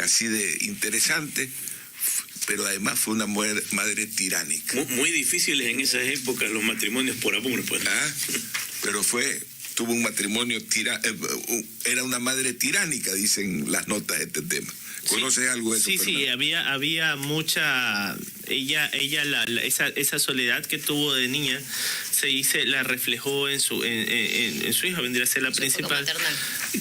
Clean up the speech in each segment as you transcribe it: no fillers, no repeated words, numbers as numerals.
Así de interesante, pero además fue una madre tiránica. Muy difíciles en esas épocas los matrimonios por amor, pues. Pero tuvo un matrimonio era una madre tiránica, dicen las notas de este tema. ¿Conoces algo de eso? Sí, Fernando? sí, había mucha... Esa soledad que tuvo de niña la reflejó en su hija, vendría a ser la principal.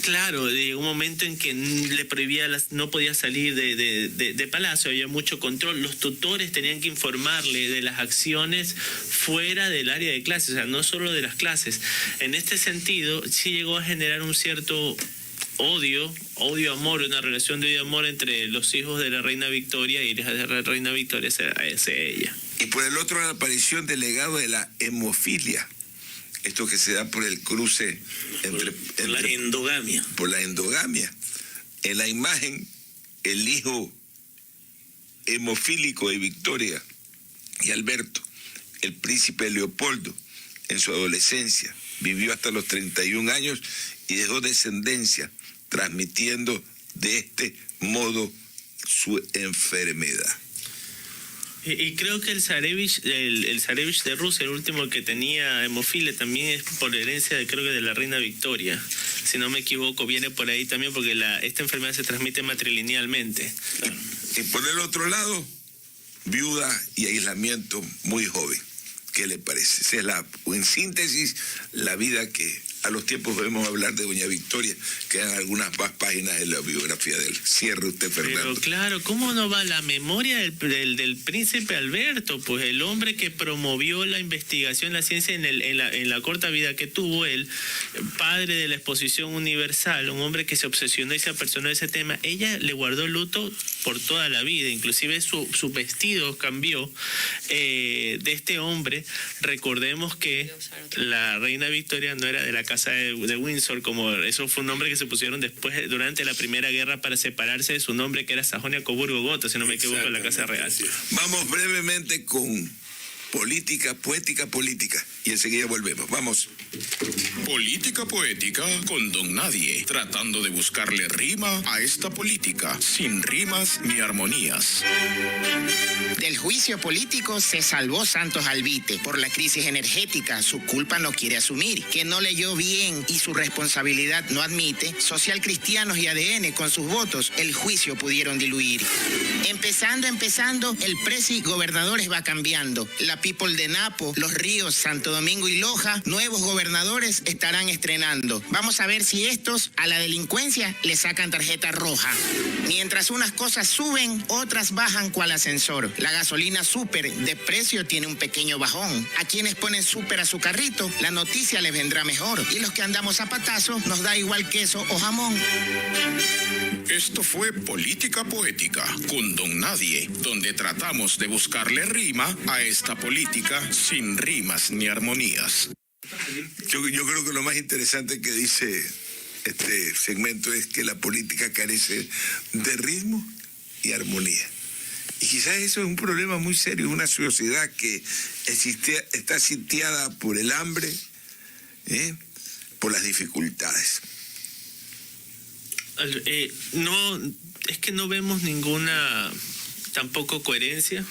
Claro, de un momento en que le prohibía, no podía salir de palacio, había mucho control. Los tutores tenían que informarle de las acciones fuera del área de clases, o sea, no solo de las clases. En este sentido, sí llegó a generar un cierto odio-amor, una relación de odio-amor entre los hijos de la reina Victoria y hijas de la reina Victoria hacia ella. Y por el otro, la aparición del legado de la hemofilia. Esto que se da por el cruce entre la endogamia. Por la endogamia. En la imagen, el hijo hemofílico de Victoria y Alberto, el príncipe Leopoldo, en su adolescencia, vivió hasta los 31 años y dejó descendencia, transmitiendo de este modo su enfermedad. Y creo que el zarevich de Rusia, el último que tenía hemofilia, también es por herencia creo que de la reina Victoria. Si no me equivoco, viene por ahí también porque esta enfermedad se transmite matrilinealmente. Y por el otro lado, viuda y aislamiento muy joven. ¿Qué le parece? Esa es en síntesis, la vida que a los tiempos debemos hablar de doña Victoria. Quedan algunas más páginas de la biografía de él. Cierre usted, Fernando. Pero claro, ¿cómo no va la memoria del príncipe Alberto? Pues el hombre que promovió la investigación, la ciencia en la corta vida que tuvo él, padre de la Exposición Universal, un hombre que se obsesionó y se apersonó de ese tema. Ella le guardó luto por toda la vida, inclusive su vestido cambió de este hombre. Recordemos que la reina Victoria no era de la casa de Windsor, como eso fue un nombre que se pusieron después, durante la Primera Guerra, para separarse de su nombre, que era Sajonia-Coburgo-Gotha, si no me equivoco, en la Casa Real. Vamos brevemente con política, poética, política, y enseguida volvemos. Vamos. Política poética con Don Nadie, tratando de buscarle rima a esta política, sin rimas ni armonías. Del juicio político se salvó Santos Albite. Por la crisis energética, su culpa no quiere asumir. Que no leyó bien y su responsabilidad no admite. Social Cristianos y ADN con sus votos el juicio pudieron diluir. Empezando, el presi gobernadores va cambiando. La people de Napo, Los Ríos, Santo Domingo y Loja, nuevos gobernadores estarán estrenando. Vamos a ver si estos a la delincuencia le sacan tarjeta roja. Mientras unas cosas suben, otras bajan cual ascensor. La gasolina súper de precio tiene un pequeño bajón. A quienes ponen súper a su carrito, la noticia les vendrá mejor. Y los que andamos a patazo, nos da igual queso o jamón. Esto fue Política Poética con Don Nadie, donde tratamos de buscarle rima a esta política sin rimas ni armonías. Yo creo que lo más interesante que dice este segmento es que la política carece de ritmo y armonía. Y quizás eso es un problema muy serio, una sociedad que está sitiada por el hambre, por las dificultades. No, es que no vemos ninguna tampoco coherencia,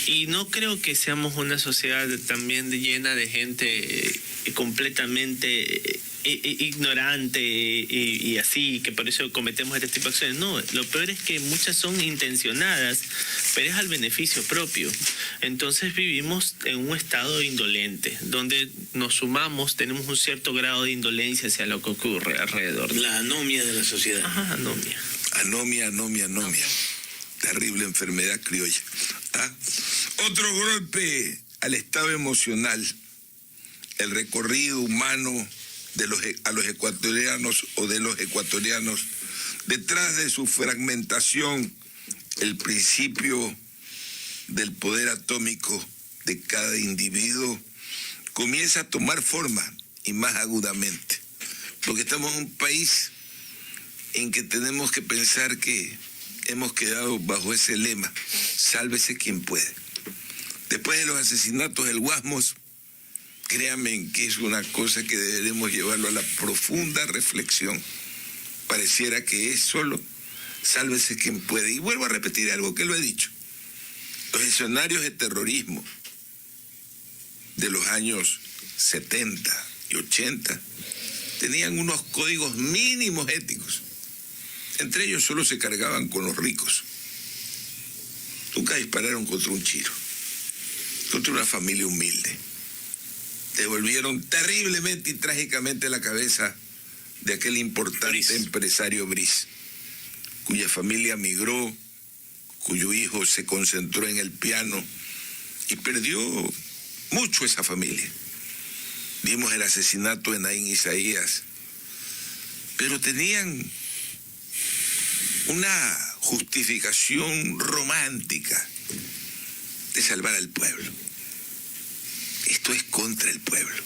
y no creo que seamos una sociedad también llena de gente completamente ignorante y así, que por eso cometemos este tipo de acciones. No, lo peor es que muchas son intencionadas, pero es al beneficio propio. Entonces vivimos en un estado indolente, donde nos sumamos, tenemos un cierto grado de indolencia hacia lo que ocurre alrededor. La anomia de la sociedad. Ajá, anomia. Anomia. Terrible enfermedad criolla. Otro golpe al estado emocional, el recorrido humano a los ecuatorianos o de los ecuatorianos. Detrás de su fragmentación, el principio del poder atómico de cada individuo comienza a tomar forma y más agudamente. Porque estamos en un país en que tenemos que pensar que hemos quedado bajo ese lema, sálvese quien puede. Después de los asesinatos del Guasmos, créanme que es una cosa que deberemos llevarlo a la profunda reflexión. Pareciera que es solo sálvese quien puede. Y vuelvo a repetir algo que lo he dicho. Los escenarios de terrorismo de los años 70 y 80 tenían unos códigos mínimos éticos. Entre ellos solo se cargaban con los ricos. Nunca dispararon contra un chiro, contra una familia humilde. Devolvieron terriblemente y trágicamente la cabeza de aquel importante empresario Briz, cuya familia migró, cuyo hijo se concentró en el piano y perdió mucho esa familia. Vimos el asesinato de Naín Isaías, pero tenían una justificación romántica de salvar al pueblo. Esto es contra el pueblo.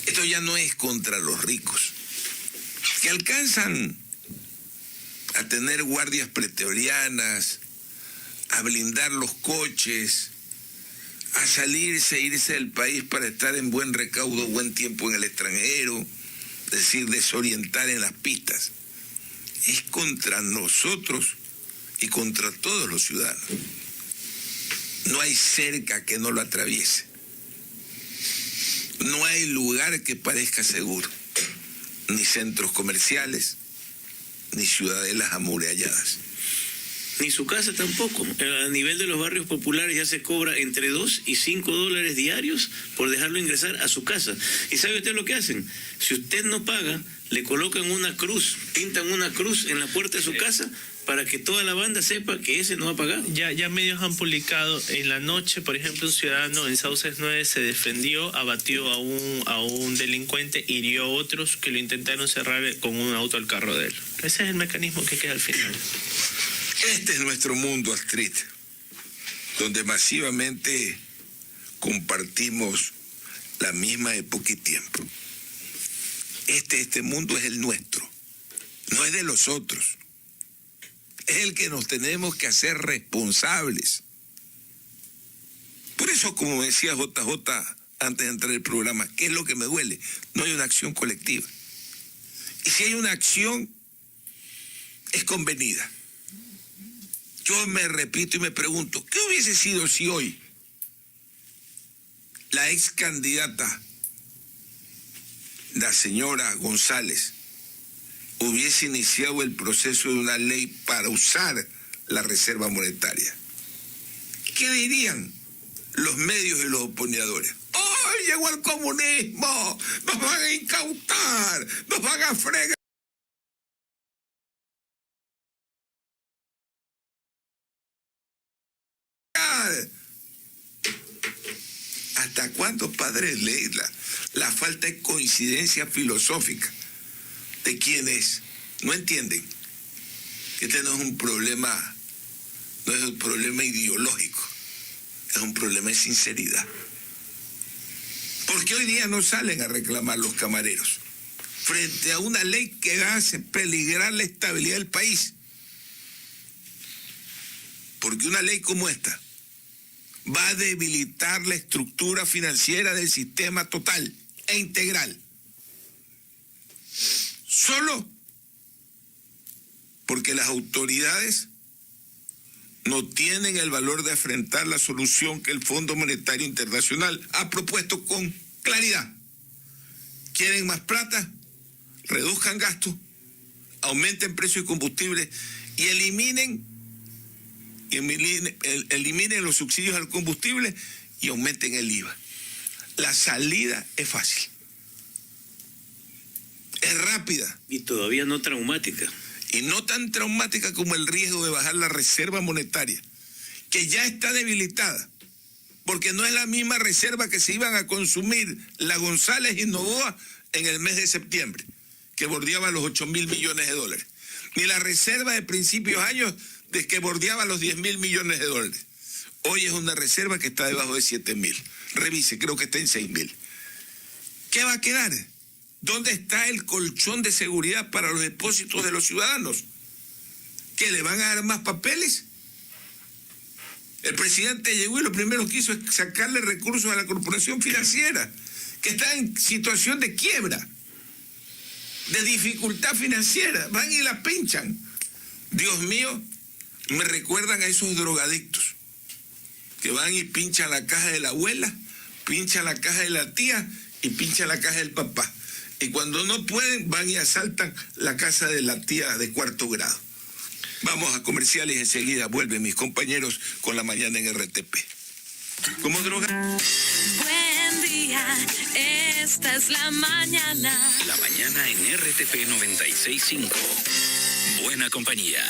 Esto ya no es contra los ricos, que alcanzan a tener guardias pretorianas, a blindar los coches, a salirse, irse del país para estar en buen recaudo, buen tiempo en el extranjero, es decir, desorientar en las pistas. Es contra nosotros y contra todos los ciudadanos. No hay cerca que no lo atraviese. No hay lugar que parezca seguro, ni centros comerciales, ni ciudadelas amuralladas. Ni su casa tampoco. A nivel de los barrios populares ya se cobra entre 2 y 5 dólares diarios por dejarlo ingresar a su casa. ¿Y sabe usted lo que hacen? Si usted no paga, le colocan una cruz, pintan una cruz en la puerta de su casa para que toda la banda sepa que ese no ha pagado. Ya medios han publicado, en la noche, por ejemplo, un ciudadano en Sauces 9 se defendió, abatió a un delincuente, hirió a otros que lo intentaron cerrar con un auto al carro de él. Ese es el mecanismo que queda al final. Este es nuestro mundo, Astrid, donde masivamente compartimos la misma época y tiempo. Este mundo es el nuestro, no es de los otros. Es el que nos tenemos que hacer responsables. Por eso, como me decía JJ antes de entrar al programa, ¿qué es lo que me duele? No hay una acción colectiva. Y si hay una acción, es convenida. Yo me repito y me pregunto, ¿qué hubiese sido si hoy la ex candidata, la señora González, hubiese iniciado el proceso de una ley para usar la reserva monetaria? ¿Qué dirían los medios y los oponedores? ¡Oh, llegó el comunismo! ¡Nos van a incautar! ¡Nos van a fregar! ¿Hasta cuándo, padre, lee la falta de coincidencia filosófica de quienes no entienden que este no es un problema, no es un problema ideológico, es un problema de sinceridad? Porque hoy día no salen a reclamar los camareros frente a una ley que hace peligrar la estabilidad del país. Porque una ley como esta va a debilitar la estructura financiera del sistema total e integral. Solo porque las autoridades no tienen el valor de enfrentar la solución que el Fondo Monetario Internacional ha propuesto con claridad. ¿Quieren más plata? Reduzcan gastos, aumenten precios de combustible y eliminen los subsidios al combustible y aumenten el IVA. La salida es fácil, es rápida. Y todavía no traumática. Y no tan traumática como el riesgo de bajar la reserva monetaria, que ya está debilitada, porque no es la misma reserva que se iban a consumir la González y Novoa en el mes de septiembre, que bordeaba los 8.000 millones de dólares, ni la reserva de principios de años de que bordeaba los 10.000 millones de dólares. Hoy es una reserva que está debajo de 7.000. Revise, creo que está en 6.000. ¿Qué va a quedar? ¿Dónde está el colchón de seguridad para los depósitos de los ciudadanos? ¿Que le van a dar más papeles? El presidente llegó y lo primero que hizo es sacarle recursos a la corporación financiera, que está en situación de quiebra, de dificultad financiera. Van y la pinchan. Dios mío, me recuerdan a esos drogadictos que van y pinchan la caja de la abuela, pinchan la caja de la tía y pinchan la caja del papá. Y cuando no pueden, van y asaltan la casa de la tía de 4º grado. Vamos a comerciales y enseguida vuelven mis compañeros con La Mañana en RTP. ¿Cómo droga? Buen día, esta es La Mañana. La Mañana en RTP 96.5. Buena compañía.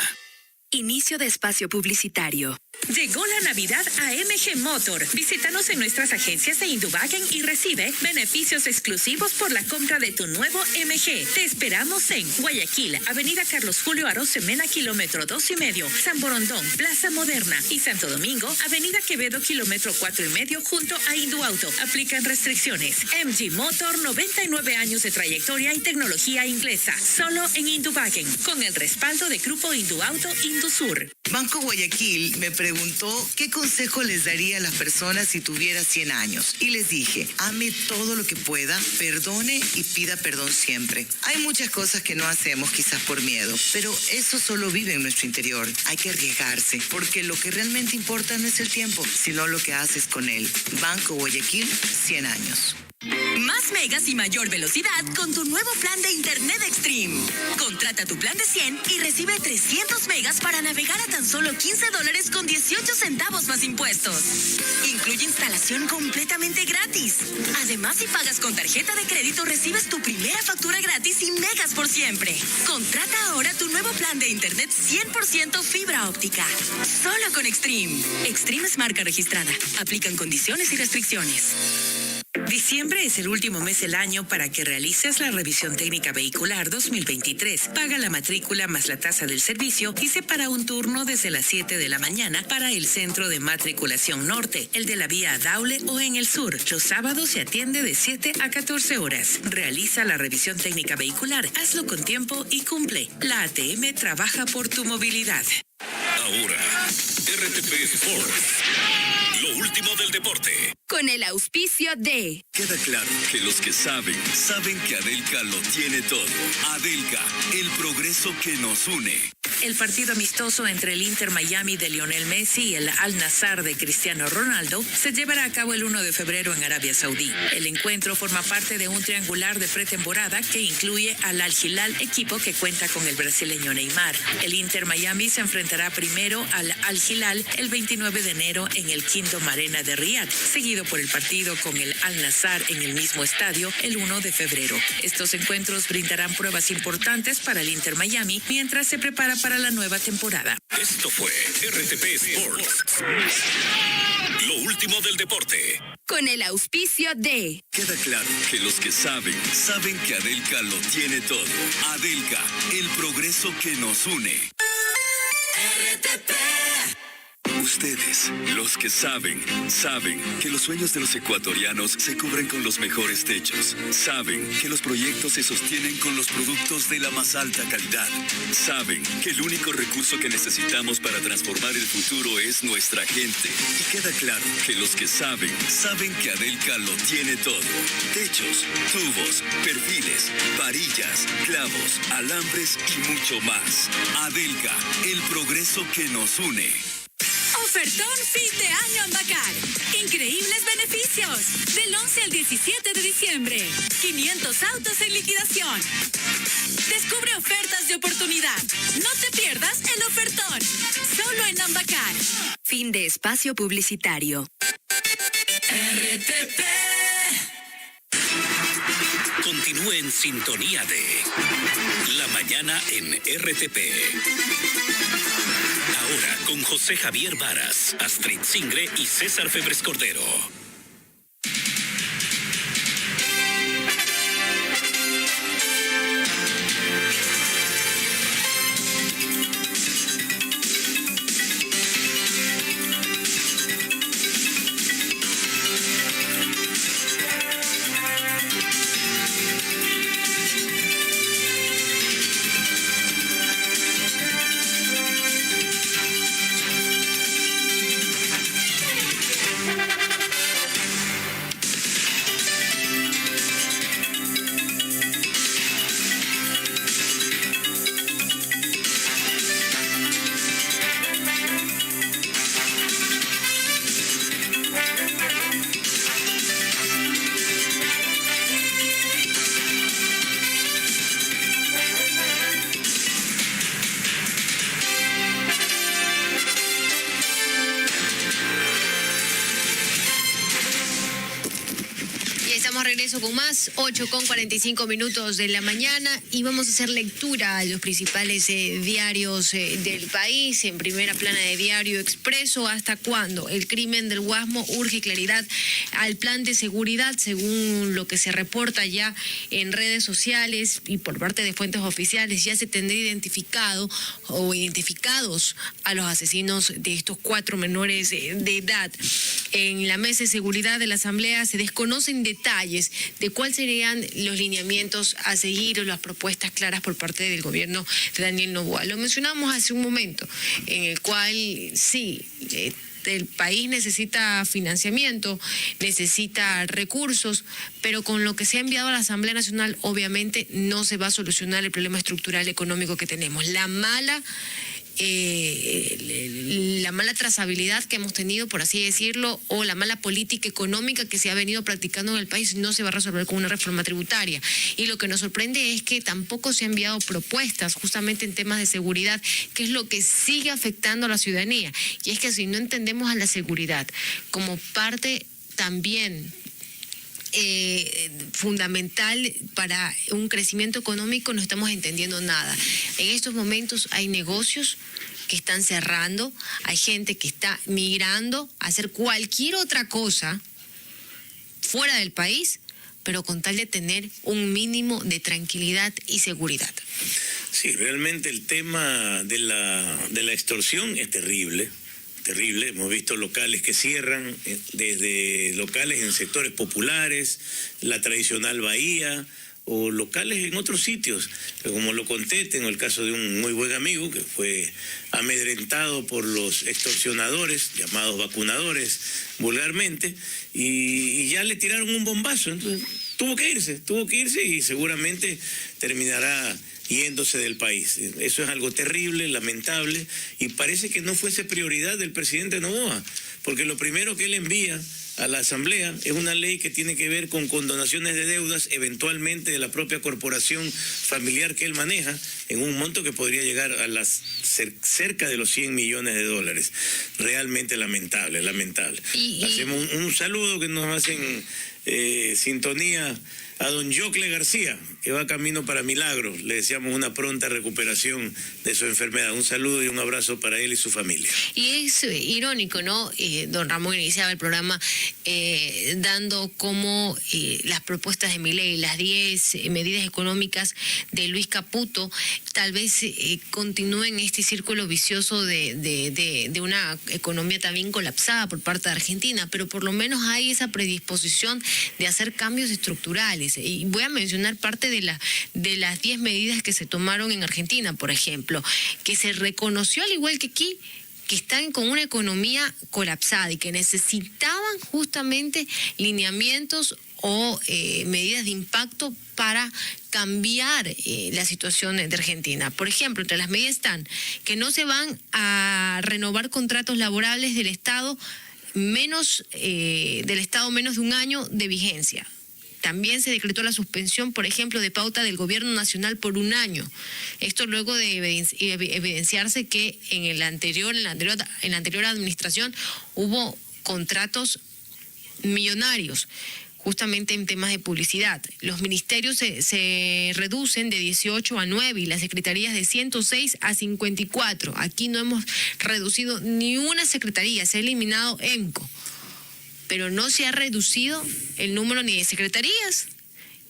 Inicio de espacio publicitario. Llegó la Navidad a MG Motor. Visítanos en nuestras agencias de Indubagen y recibe beneficios exclusivos por la compra de tu nuevo MG. Te esperamos en Guayaquil, Avenida Carlos Julio Arosemena, kilómetro 2,5, San Borondón, Plaza Moderna y Santo Domingo, Avenida Quevedo, kilómetro 4,5, junto a Induauto. Aplican restricciones. MG Motor, 99 años de trayectoria y tecnología inglesa. Solo en Indubagen, con el respaldo de Grupo Induauto Indusur. Banco Guayaquil me preguntó qué consejo les daría a las personas si tuviera 100 años. Y les dije, ame todo lo que pueda, perdone y pida perdón siempre. Hay muchas cosas que no hacemos quizás por miedo, pero eso solo vive en nuestro interior. Hay que arriesgarse, porque lo que realmente importa no es el tiempo, sino lo que haces con él. Banco Guayaquil, 100 años. Más megas y mayor velocidad con tu nuevo plan de Internet Extreme. Contrata tu plan de 100 y recibe 300 megas para navegar a tan solo $15 con 18 centavos más impuestos. Incluye instalación completamente gratis. Además, si pagas con tarjeta de crédito, recibes tu primera factura gratis y megas por siempre. Contrata ahora tu nuevo plan de Internet 100% fibra óptica. Solo con Extreme. Extreme es marca registrada. Aplican condiciones y restricciones. Diciembre es el último mes del año para que realices la revisión técnica vehicular 2023. Paga la matrícula más la tasa del servicio y separa un turno desde las 7 de la mañana para el centro de matriculación norte, el de la vía Daule o en el sur. Los sábados se atiende de 7 a 14 horas. Realiza la revisión técnica vehicular, hazlo con tiempo y cumple. La ATM trabaja por tu movilidad. Ahora, RTP Sport. Lo último del deporte. Con el auspicio de... Queda claro que los que saben que Adelca lo tiene todo. Adelca, el progreso que nos une. El partido amistoso entre el Inter Miami de Lionel Messi y el Al Nassr de Cristiano Ronaldo se llevará a cabo el 1 de febrero en Arabia Saudí. El encuentro forma parte de un triangular de pretemporada que incluye al Al Hilal, equipo que cuenta con el brasileño Neymar. El Inter Miami se enfrentará primero al Al Hilal el 29 de enero en el Kingdom Arena de Riyadh, seguido por el partido con el Al Nassr en el mismo estadio el 1 de febrero. Estos encuentros brindarán pruebas importantes para el Inter Miami mientras se prepara para la nueva temporada. Esto fue RTP Sports. Lo último del deporte. Con el auspicio de... Queda claro que los que saben que Adelca lo tiene todo. Adelca, el progreso que nos une. RTP. Ustedes, los que saben que los sueños de los ecuatorianos se cubren con los mejores techos. Saben que los proyectos se sostienen con los productos de la más alta calidad. Saben que el único recurso que necesitamos para transformar el futuro es nuestra gente. Y queda claro que los que saben que Adelca lo tiene todo. Techos, tubos, perfiles, varillas, clavos, alambres y mucho más. Adelca, el progreso que nos une. Ofertón fin de año Ambacar. Increíbles beneficios. Del 11 al 17 de diciembre. 500 autos en liquidación. Descubre ofertas de oportunidad. No te pierdas el ofertón. Solo en Ambacar. Fin de espacio publicitario. RTP. Continúe en sintonía de La Mañana en RTP. Ahora con José Javier Varas, Astrid Singre y César Febres Cordero. regreso con más, 8:45 de la mañana, y vamos a hacer lectura de los principales diarios del país. En primera plana de Diario Expreso: ¿hasta cuándo el crimen del Guasmo urge claridad al plan de seguridad? Según lo que se reporta ya en redes sociales y por parte de fuentes oficiales, ya se tendría identificado o identificados a los asesinos de estos 4 menores de edad. En la mesa de seguridad de la Asamblea se desconocen detalles de cuáles serían los lineamientos a seguir o las propuestas claras por parte del gobierno de Daniel Noboa. Lo mencionamos hace un momento, en el cual sí, el país necesita financiamiento, necesita recursos, pero con lo que se ha enviado a la Asamblea Nacional obviamente no se va a solucionar el problema estructural económico que tenemos. La mala trazabilidad que hemos tenido, por así decirlo, o la mala política económica que se ha venido practicando en el país no se va a resolver con una reforma tributaria. Y lo que nos sorprende es que tampoco se han enviado propuestas justamente en temas de seguridad, que es lo que sigue afectando a la ciudadanía. Y es que si no entendemos a la seguridad como parte también fundamental para un crecimiento económico, no estamos entendiendo nada. En estos momentos hay negocios que están cerrando, hay gente que está migrando a hacer cualquier otra cosa fuera del país, pero con tal de tener un mínimo de tranquilidad y seguridad. Sí, realmente el tema de la extorsión es terrible. Terrible, hemos visto locales que cierran, desde locales en sectores populares, la tradicional Bahía, o locales en otros sitios, como lo conté, tengo el caso de un muy buen amigo que fue amedrentado por los extorsionadores, llamados vacunadores vulgarmente, y ya le tiraron un bombazo, entonces tuvo que irse y seguramente terminará yéndose del país. Eso es algo terrible, lamentable, y parece que no fuese prioridad del presidente Noboa, porque lo primero que él envía a la Asamblea es una ley que tiene que ver con condonaciones de deudas, eventualmente de la propia corporación familiar que él maneja, en un monto que podría llegar a cerca de los 100 millones de dólares. Realmente lamentable. Hacemos un saludo que nos hacen sintonía a don Yocle García, que va camino para Milagros. Le deseamos una pronta recuperación de su enfermedad. Un saludo y un abrazo para él y su familia. Y es irónico, ¿no? Don Ramón iniciaba el programa dando como las propuestas de Milei, las 10 medidas económicas de Luis Caputo, tal vez continúen este círculo vicioso de una economía también colapsada por parte de Argentina, pero por lo menos hay esa predisposición de hacer cambios estructurales. Y voy a mencionar parte de las 10 medidas que se tomaron en Argentina, por ejemplo, que se reconoció, al igual que aquí, que están con una economía colapsada y que necesitaban justamente lineamientos o medidas de impacto para cambiar la situación de Argentina. Por ejemplo, entre las medidas están que no se van a renovar contratos laborales del Estado menos de un año de vigencia. También se decretó la suspensión, por ejemplo, de pauta del gobierno nacional por 1 año. Esto luego de evidenciarse que en la anterior administración hubo contratos millonarios, justamente en temas de publicidad. Los ministerios se reducen de 18 a 9 y las secretarías de 106 a 54. Aquí no hemos reducido ni una secretaría, se ha eliminado ENCO, pero no se ha reducido el número ni de secretarías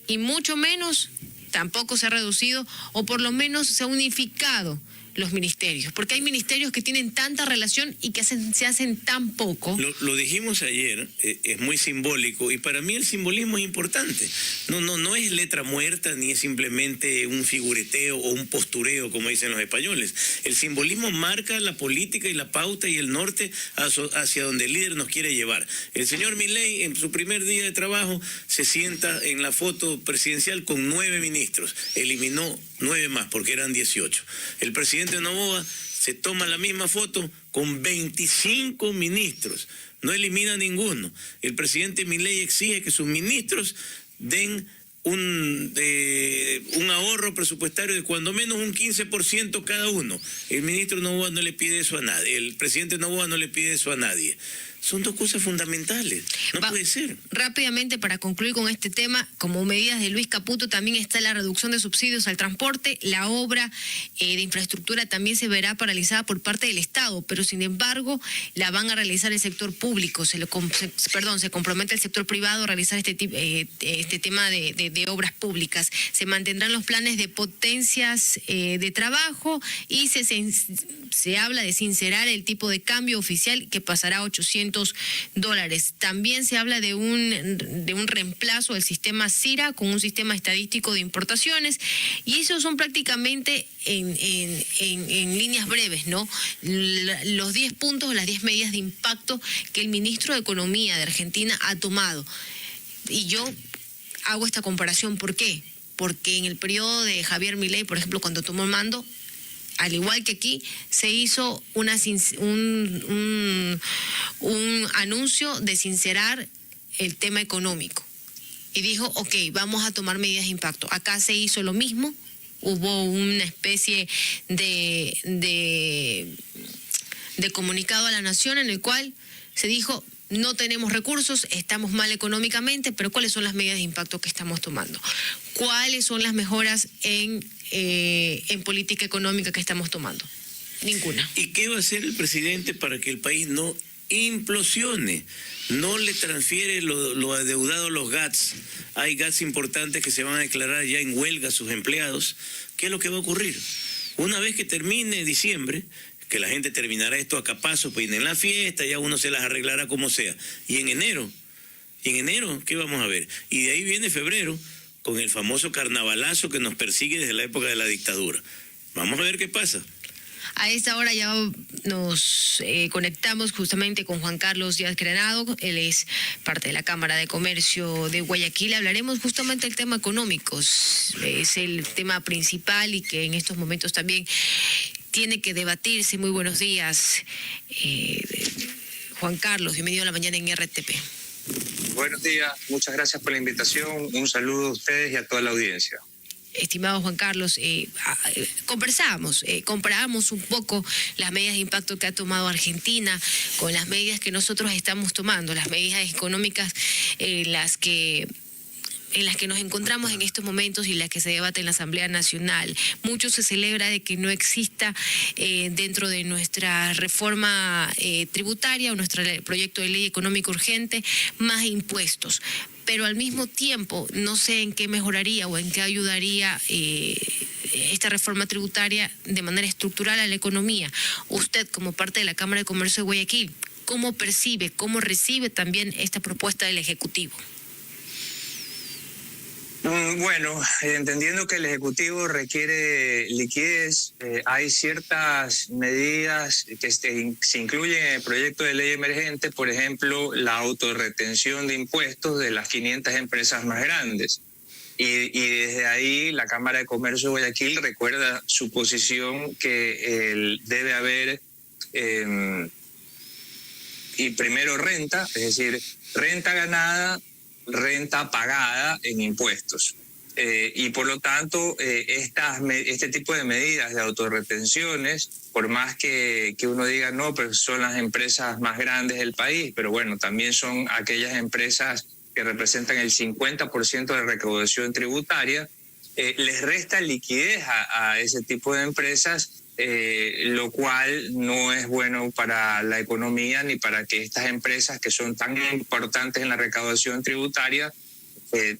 y mucho menos tampoco se ha reducido, o por lo menos se ha unificado los ministerios, porque hay ministerios que tienen tanta relación y que se hacen tan poco. Lo dijimos ayer, es muy simbólico, y para mí el simbolismo es importante. No es letra muerta, ni es simplemente un figureteo o un postureo, como dicen los españoles. El simbolismo marca la política y la pauta y el norte hacia donde el líder nos quiere llevar. El señor Milei, en su primer día de trabajo, se sienta en la foto presidencial con 9 ministros. Eliminó 9 más, porque eran 18. El presidente Noboa se toma la misma foto con 25 ministros. No elimina ninguno. El presidente Milei exige que sus ministros den un ahorro presupuestario de cuando menos un 15% cada uno. El ministro Noboa no le pide eso a nadie. El presidente Noboa no le pide eso a nadie. Son dos cosas fundamentales. No puede ser. Rápidamente, para concluir con este tema, como medidas de Luis Caputo, también está la reducción de subsidios al transporte. La obra de infraestructura también se verá paralizada por parte del Estado, pero sin embargo la van a realizar el sector público. Se compromete el sector privado a realizar este tema de obras públicas. Se mantendrán los planes de potencias de trabajo y se habla de sincerar el tipo de cambio oficial que pasará a $800. También se habla de un reemplazo del sistema CIRA con un sistema estadístico de importaciones, y esos son prácticamente en líneas breves, ¿no? Los 10 puntos, las 10 medidas de impacto que el ministro de Economía de Argentina ha tomado. Y yo hago esta comparación, ¿por qué? Porque en el periodo de Javier Milei, por ejemplo, cuando tomó el mando, al igual que aquí, se hizo un anuncio de sincerar el tema económico. Y dijo, ok, vamos a tomar medidas de impacto. Acá se hizo lo mismo, hubo una especie de comunicado a la nación en el cual se dijo, no tenemos recursos, estamos mal económicamente, pero ¿cuáles son las medidas de impacto que estamos tomando? ¿Cuáles son las mejoras en política económica que estamos tomando? Ninguna. ¿Y qué va a hacer el presidente para que el país no implosione? No le transfiere lo adeudado a los GATS. Hay GATS importantes que se van a declarar ya en huelga a sus empleados. ¿Qué es lo que va a ocurrir? Una vez que termine diciembre, que la gente terminará esto a capazo, pues en la fiesta ya uno se las arreglará como sea. Y en enero, ¿qué vamos a ver? Y de ahí viene febrero, con el famoso carnavalazo que nos persigue desde la época de la dictadura. Vamos a ver qué pasa. A esta hora ya nos conectamos justamente con Juan Carlos Díaz Granado. Él es parte de la Cámara de Comercio de Guayaquil. Hablaremos justamente del tema económico. Es el tema principal y que en estos momentos también tiene que debatirse. Muy buenos días, Juan Carlos. Bienvenido a la mañana en RTP. Buenos días, muchas gracias por la invitación. Un saludo a ustedes y a toda la audiencia. Estimado Juan Carlos, comparábamos un poco las medidas de impacto que ha tomado Argentina con las medidas que nosotros estamos tomando, las medidas económicas en las que nos encontramos en estos momentos y las que se debate en la Asamblea Nacional. Mucho se celebra de que no exista dentro de nuestra reforma tributaria o nuestro proyecto de ley económica urgente más impuestos. Pero al mismo tiempo no sé en qué mejoraría o en qué ayudaría esta reforma tributaria de manera estructural a la economía. Usted, como parte de la Cámara de Comercio de Guayaquil, ¿cómo percibe, cómo recibe también esta propuesta del Ejecutivo? Bueno, entendiendo que el Ejecutivo requiere liquidez, hay ciertas medidas que se incluyen en el proyecto de ley emergente, por ejemplo, la autorretención de impuestos de las 500 empresas más grandes. Y desde ahí la Cámara de Comercio de Guayaquil recuerda su posición que debe haber y primero renta, es decir, renta ganada, renta pagada en impuestos. Y por lo tanto, este tipo de medidas de autorretenciones, por más que uno diga no, pero son las empresas más grandes del país, pero bueno, también son aquellas empresas que representan el 50% de recaudación tributaria, les resta liquidez a ese tipo de empresas, lo cual no es bueno para la economía ni para que estas empresas que son tan importantes en la recaudación tributaria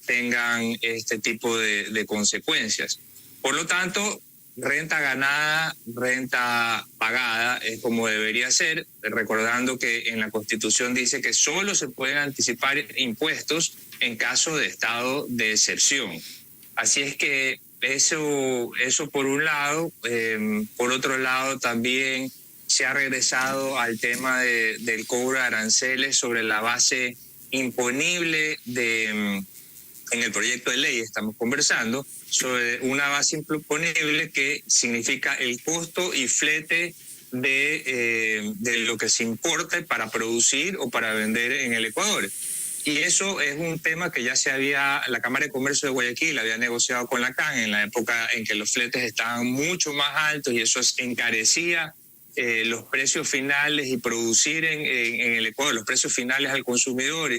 tengan este tipo de consecuencias. Por lo tanto, renta ganada, renta pagada es como debería ser, recordando que en la Constitución dice que solo se pueden anticipar impuestos en caso de estado de excepción. Así es que eso por un lado. Por otro lado, también se ha regresado al tema del cobro de aranceles sobre la base imponible en el proyecto de ley. Estamos conversando sobre una base imponible que significa el costo y flete de lo que se importa para producir o para vender en el Ecuador. Y eso es un tema que ya la Cámara de Comercio de Guayaquil había negociado con la CAN en la época en que los fletes estaban mucho más altos y eso encarecía los precios finales y producir en el Ecuador, los precios finales al consumidor,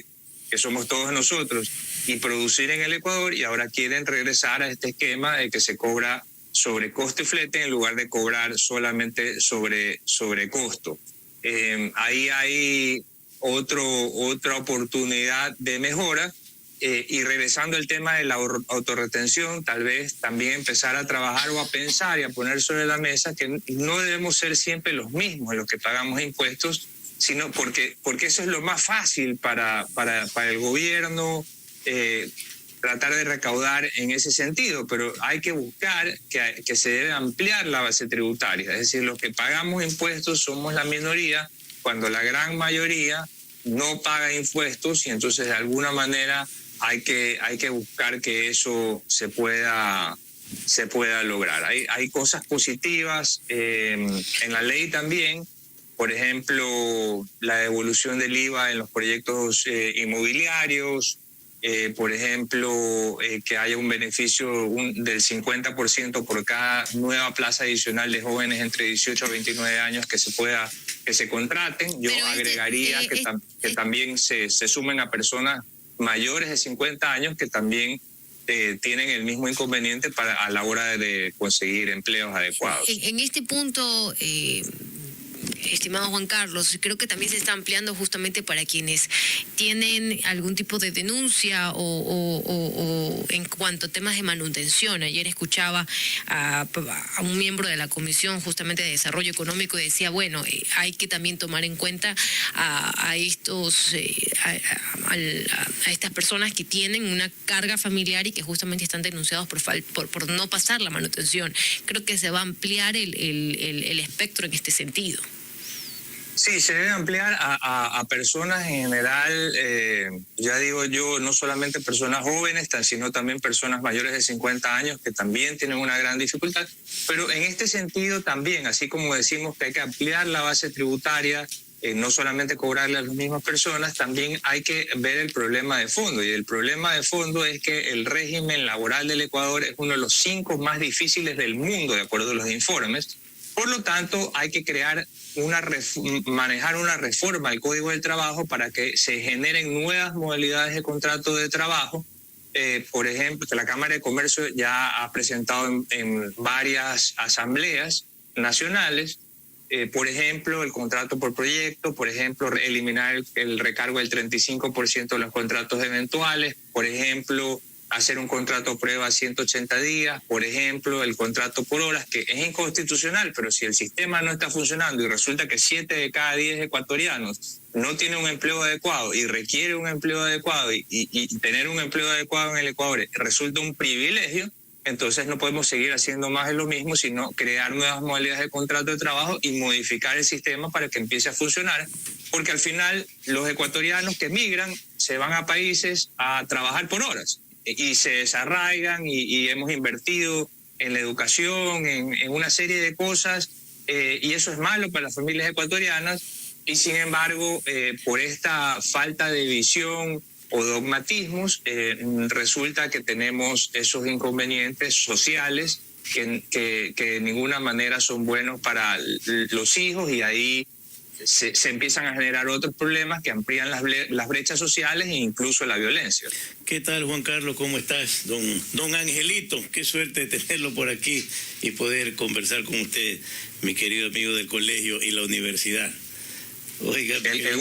que somos todos nosotros, y producir en el Ecuador, y ahora quieren regresar a este esquema de que se cobra sobre costo y flete en lugar de cobrar solamente sobre costo. Ahí hay otra oportunidad de mejora. Y regresando al tema de la autorretención, tal vez también empezar a trabajar o a pensar y a poner sobre la mesa que no debemos ser siempre los mismos los que pagamos impuestos, sino porque eso es lo más fácil para el gobierno tratar de recaudar en ese sentido, pero hay que buscar que se debe ampliar la base tributaria, es decir, los que pagamos impuestos somos la minoría, cuando la gran mayoría no paga impuestos, y entonces de alguna manera hay que buscar que eso se pueda lograr. Hay cosas positivas en la ley también, por ejemplo, la devolución del IVA en los proyectos inmobiliarios, por ejemplo, que haya un beneficio del 50% por cada nueva plaza adicional de jóvenes entre 18 a 29 años que se contraten. Yo agregaría que también se sumen a personas mayores de 50 años que también tienen el mismo inconveniente a la hora de conseguir empleos adecuados. En este punto, estimado Juan Carlos, creo que también se está ampliando justamente para quienes tienen algún tipo de denuncia o en cuanto a temas de manutención. Ayer escuchaba a un miembro de la Comisión justamente de Desarrollo Económico y decía, bueno, hay que también tomar en cuenta a estas personas que tienen una carga familiar y que justamente están denunciados por no pasar la manutención. Creo que se va a ampliar el espectro en este sentido. Sí, se debe ampliar a personas en general, ya digo yo, no solamente personas jóvenes, sino también personas mayores de 50 años que también tienen una gran dificultad. Pero en este sentido también, así como decimos que hay que ampliar la base tributaria, no solamente cobrarle a las mismas personas, también hay que ver el problema de fondo. Y el problema de fondo es que el régimen laboral del Ecuador es uno de los 5 más difíciles del mundo, de acuerdo a los informes. Por lo tanto, hay que manejar una reforma al Código del Trabajo para que se generen nuevas modalidades de contrato de trabajo. Por ejemplo, que la Cámara de Comercio ya ha presentado en varias asambleas nacionales, por ejemplo, el contrato por proyecto, por ejemplo, eliminar el recargo del 35% de los contratos eventuales, por ejemplo, hacer un contrato prueba a 180 días, por ejemplo, el contrato por horas, que es inconstitucional, pero si el sistema no está funcionando y resulta que 7 de cada 10 ecuatorianos no tienen un empleo adecuado y requiere un empleo adecuado y tener un empleo adecuado en el Ecuador resulta un privilegio, entonces no podemos seguir haciendo más de lo mismo, sino crear nuevas modalidades de contrato de trabajo y modificar el sistema para que empiece a funcionar, porque al final los ecuatorianos que migran se van a países a trabajar por horas y se desarraigan y hemos invertido en la educación, en una serie de cosas, y eso es malo para las familias ecuatorianas, y sin embargo, por esta falta de visión o dogmatismos, resulta que tenemos esos inconvenientes sociales que de ninguna manera son buenos para los hijos, y ahí se empiezan a generar otros problemas que amplían las brechas sociales e incluso la violencia. ¿Qué tal, Juan Carlos? ¿Cómo estás? Don Angelito, qué suerte de tenerlo por aquí y poder conversar con usted, mi querido amigo del colegio y la universidad. Oiga, el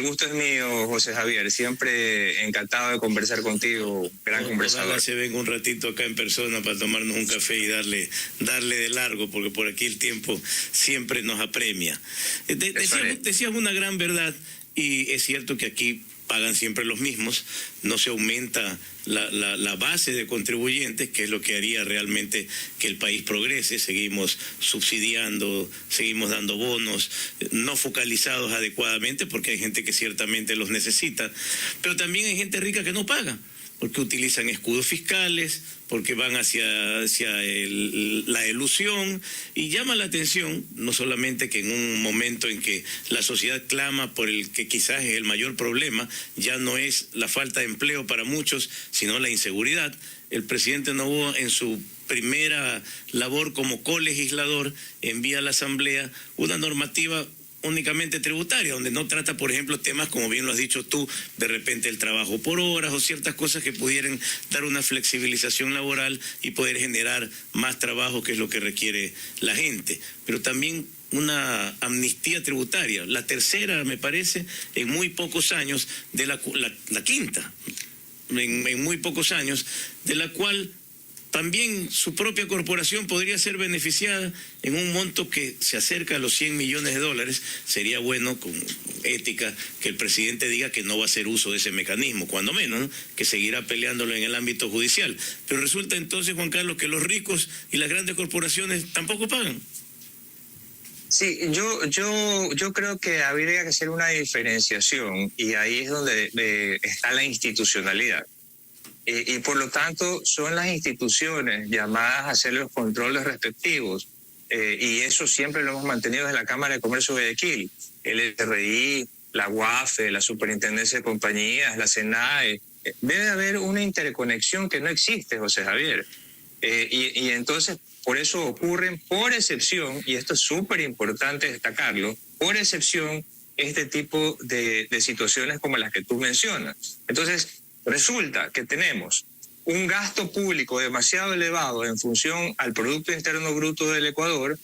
gusto es mío, José Javier. Siempre encantado de conversar contigo, gran conversador. Ojalá se venga un ratito acá en persona para tomarnos un café y darle de largo, porque por aquí el tiempo siempre nos apremia. Decías una gran verdad, y es cierto que aquí pagan siempre los mismos, no se aumenta la base de contribuyentes, que es lo que haría realmente que el país progrese. Seguimos subsidiando, seguimos dando bonos no focalizados adecuadamente, porque hay gente que ciertamente los necesita, pero también hay gente rica que no paga, porque utilizan escudos fiscales, porque van hacia la elusión, y llama la atención no solamente que en un momento en que la sociedad clama por el que quizás es el mayor problema, ya no es la falta de empleo para muchos, sino la inseguridad. El presidente Noboa, en su primera labor como colegislador, envía a la Asamblea una normativa únicamente tributaria, donde no trata, por ejemplo, temas como bien lo has dicho tú, de repente el trabajo por horas o ciertas cosas que pudieran dar una flexibilización laboral y poder generar más trabajo, que es lo que requiere la gente. Pero también una amnistía tributaria, la tercera, me parece, en muy pocos años, de la quinta, en muy pocos años, de la cual también su propia corporación podría ser beneficiada en un monto que se acerca a los $100 millones. Sería bueno, con ética, que el presidente diga que no va a hacer uso de ese mecanismo, cuando menos, ¿no? Que seguirá peleándolo en el ámbito judicial. Pero resulta entonces, Juan Carlos, que los ricos y las grandes corporaciones tampoco pagan. Sí, yo creo que habría que hacer una diferenciación, y ahí es donde está la institucionalidad. Y por lo tanto son las instituciones llamadas a hacer los controles respectivos, y eso siempre lo hemos mantenido desde la Cámara de Comercio de Guayaquil, el SRI, la UAFE, la Superintendencia de Compañías, la SENAE. Debe haber una interconexión que no existe, José Javier, y entonces por eso ocurren, por excepción, y esto es súper importante destacarlo, por excepción este tipo de situaciones como las que tú mencionas. Entonces, resulta que tenemos un gasto público demasiado elevado en función al Producto Interno Bruto del Ecuador,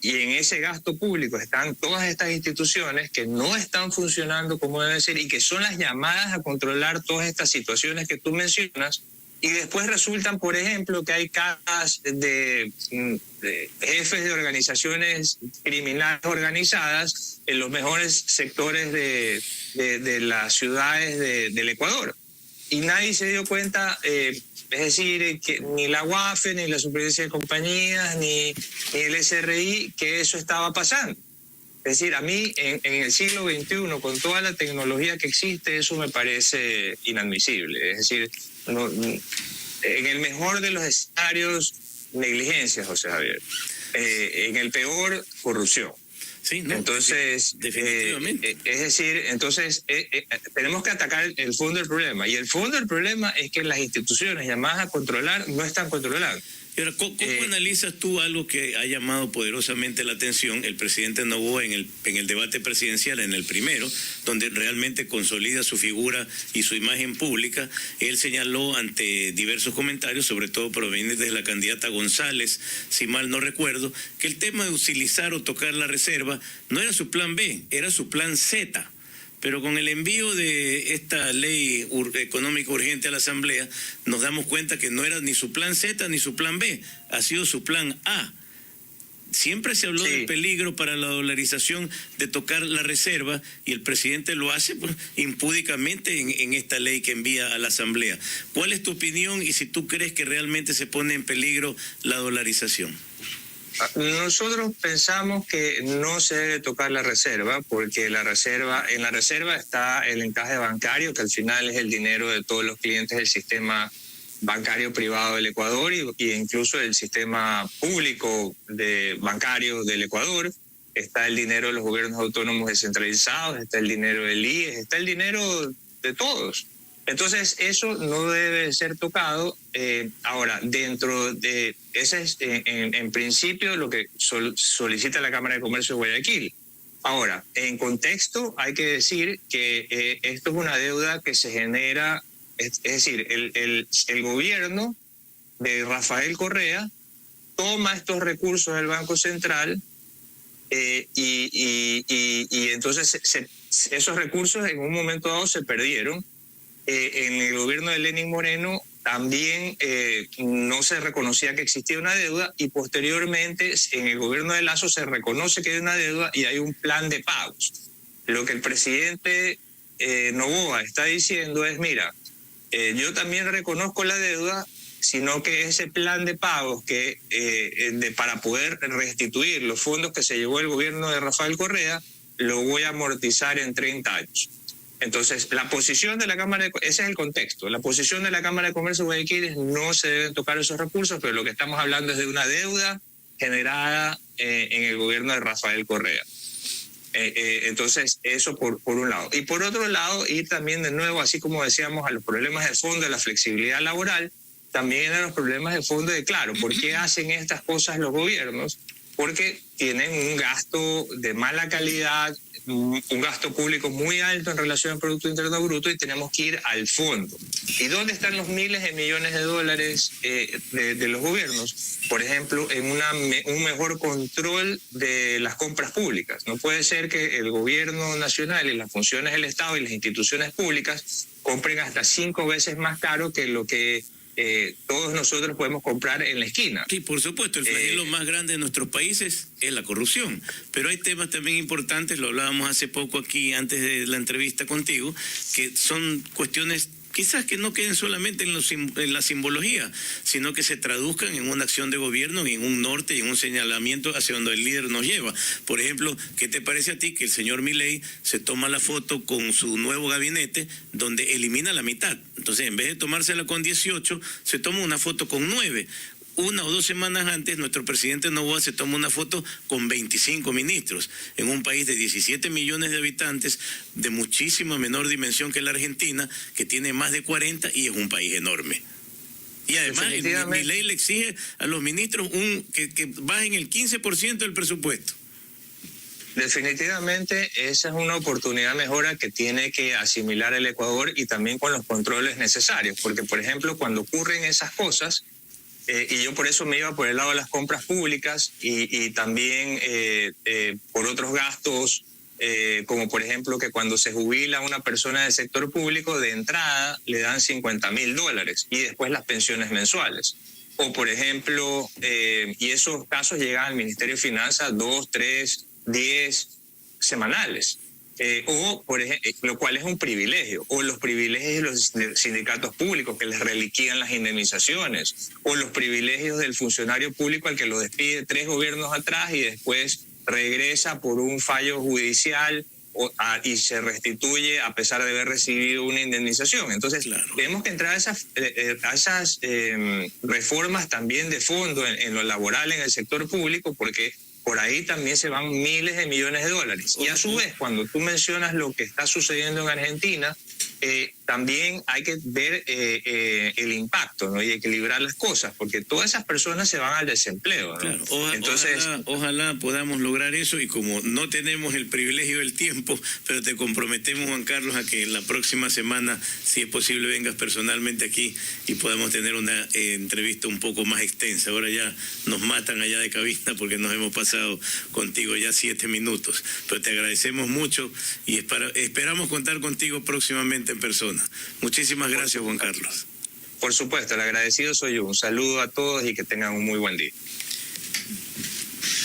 y en ese gasto público están todas estas instituciones que no están funcionando como deben ser y que son las llamadas a controlar todas estas situaciones que tú mencionas, y después resultan, por ejemplo, que hay casos de jefes de organizaciones criminales organizadas en los mejores sectores de las ciudades del Ecuador. Y nadie se dio cuenta, es decir, que ni la UAFE, ni la Superintendencia de Compañías, ni el SRI, que eso estaba pasando. Es decir, a mí en el siglo XXI, con toda la tecnología que existe, eso me parece inadmisible. Es decir, en el mejor de los escenarios, negligencia, José Javier. En el peor, corrupción. Sí, no, entonces, definitivamente. Es decir, entonces tenemos que atacar el fondo del problema. Y el fondo del problema es que las instituciones llamadas a controlar no están controlando. Y ahora, ¿cómo analizas tú algo que ha llamado poderosamente la atención? El presidente Noboa en el debate presidencial, en el primero, donde realmente consolida su figura y su imagen pública, él señaló ante diversos comentarios, sobre todo provenientes de la candidata González, si mal no recuerdo, que el tema de utilizar o tocar la reserva no era su plan B, era su plan Z. Pero con el envío de esta ley económica urgente a la Asamblea, nos damos cuenta que no era ni su plan Z ni su plan B, ha sido su plan A. Siempre se habló del peligro para la dolarización de tocar la reserva, y el presidente lo hace, pues, impúdicamente en esta ley que envía a la Asamblea. ¿Cuál es tu opinión y si tú crees que realmente se pone en peligro la dolarización? Nosotros pensamos que no se debe tocar la reserva, porque en la reserva está el encaje bancario, que al final es el dinero de todos los clientes del sistema bancario privado del Ecuador y incluso el sistema público bancario del Ecuador. Está el dinero de los gobiernos autónomos descentralizados, está el dinero del IES, está el dinero de todos. Entonces, eso no debe ser tocado. Ahora, dentro de ese es en principio lo que solicita la Cámara de Comercio de Guayaquil. Ahora, en contexto, hay que decir que esto es una deuda que se genera, es decir, el gobierno de Rafael Correa toma estos recursos del Banco Central y entonces esos recursos en un momento dado se perdieron. En el gobierno de Lenín Moreno también no se reconocía que existía una deuda, y posteriormente en el gobierno de Lasso se reconoce que hay una deuda y hay un plan de pagos. Lo que el presidente Noboa está diciendo es, mira, yo también reconozco la deuda, sino que ese plan de pagos para poder restituir los fondos que se llevó el gobierno de Rafael Correa, lo voy a amortizar en 30 años. Entonces, la posición de la Cámara ese es el contexto. La posición de la Cámara de Comercio de Guayaquil es no se deben tocar esos recursos, pero lo que estamos hablando es de una deuda generada en el gobierno de Rafael Correa. Entonces, eso por un lado. Y por otro lado, ir también de nuevo, así como decíamos, a los problemas de fondo de la flexibilidad laboral, también eran los problemas de fondo de, claro, ¿por qué hacen estas cosas los gobiernos? Porque tienen un gasto de mala calidad, un gasto público muy alto en relación al Producto Interno Bruto, y tenemos que ir al fondo. ¿Y dónde están los miles de millones de dólares de los gobiernos? Por ejemplo, en un mejor control de las compras públicas. No puede ser que el gobierno nacional y las funciones del Estado y las instituciones públicas compren hasta 5 veces más caro que lo que todos nosotros podemos comprar en la esquina. Sí, por supuesto, el flagelo más grande de nuestros países es la corrupción, pero hay temas también importantes, lo hablábamos hace poco aquí antes de la entrevista contigo, que son cuestiones quizás que no queden solamente en la simbología, sino que se traduzcan en una acción de gobierno y en un norte y en un señalamiento hacia donde el líder nos lleva. Por ejemplo, ¿qué te parece a ti que el señor Milei se toma la foto con su nuevo gabinete donde elimina la mitad? Entonces, en vez de tomársela con 18, se toma una foto con 9. 1 o 2 semanas antes, nuestro presidente Noboa se toma una foto con 25 ministros, en un país de 17 millones de habitantes, de muchísima menor dimensión que la Argentina, que tiene más de 40 y es un país enorme. Y además, Milei le exige a los ministros que bajen el 15% del presupuesto. Definitivamente esa es una oportunidad mejora que tiene que asimilar el Ecuador, y también con los controles necesarios, porque por ejemplo cuando ocurren esas cosas, y yo por eso me iba por el lado de las compras públicas y también por otros gastos, como por ejemplo que cuando se jubila una persona del sector público, de entrada le dan $50,000 y después las pensiones mensuales. O por ejemplo, y esos casos llegan al Ministerio de Finanzas 2, 3, 10 semanales. O por ejemplo, lo cual es un privilegio, o los privilegios de los sindicatos públicos que les reliquían las indemnizaciones, o los privilegios del funcionario público al que lo despide 3 gobiernos atrás y después regresa por un fallo judicial y se restituye a pesar de haber recibido una indemnización. Entonces, tenemos que entrar a esas reformas también de fondo en lo laboral en el sector público, porque por ahí también se van miles de millones de dólares. Y a su vez, cuando tú mencionas lo que está sucediendo en Argentina, también hay que ver el impacto, ¿no? Y equilibrar las cosas, porque todas esas personas se van al desempleo, ¿no? Claro. Entonces, ojalá podamos lograr eso, y como no tenemos el privilegio del tiempo, pero te comprometemos, Juan Carlos, a que la próxima semana, si es posible, vengas personalmente aquí y podamos tener una entrevista un poco más extensa. Ahora ya nos matan allá de cabina porque nos hemos pasado contigo ya 7 minutos, pero te agradecemos mucho y esperamos contar contigo próximamente en persona. Muchísimas gracias, Juan Carlos. Por supuesto, el agradecido soy yo. Un saludo a todos y que tengan un muy buen día.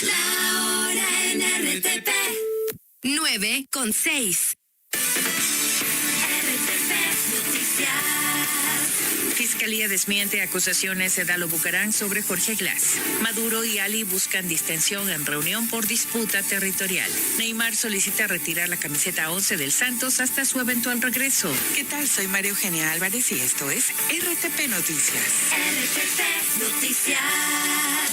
La hora en RTP. 9:06. RTP Noticias. Fiscalía desmiente acusaciones de Dalo Bucaram sobre Jorge Glass. Maduro y Ali buscan distensión en reunión por disputa territorial. Neymar solicita retirar la camiseta 11 del Santos hasta su eventual regreso. ¿Qué tal? Soy María Eugenia Álvarez y esto es RTP Noticias. RTP Noticias.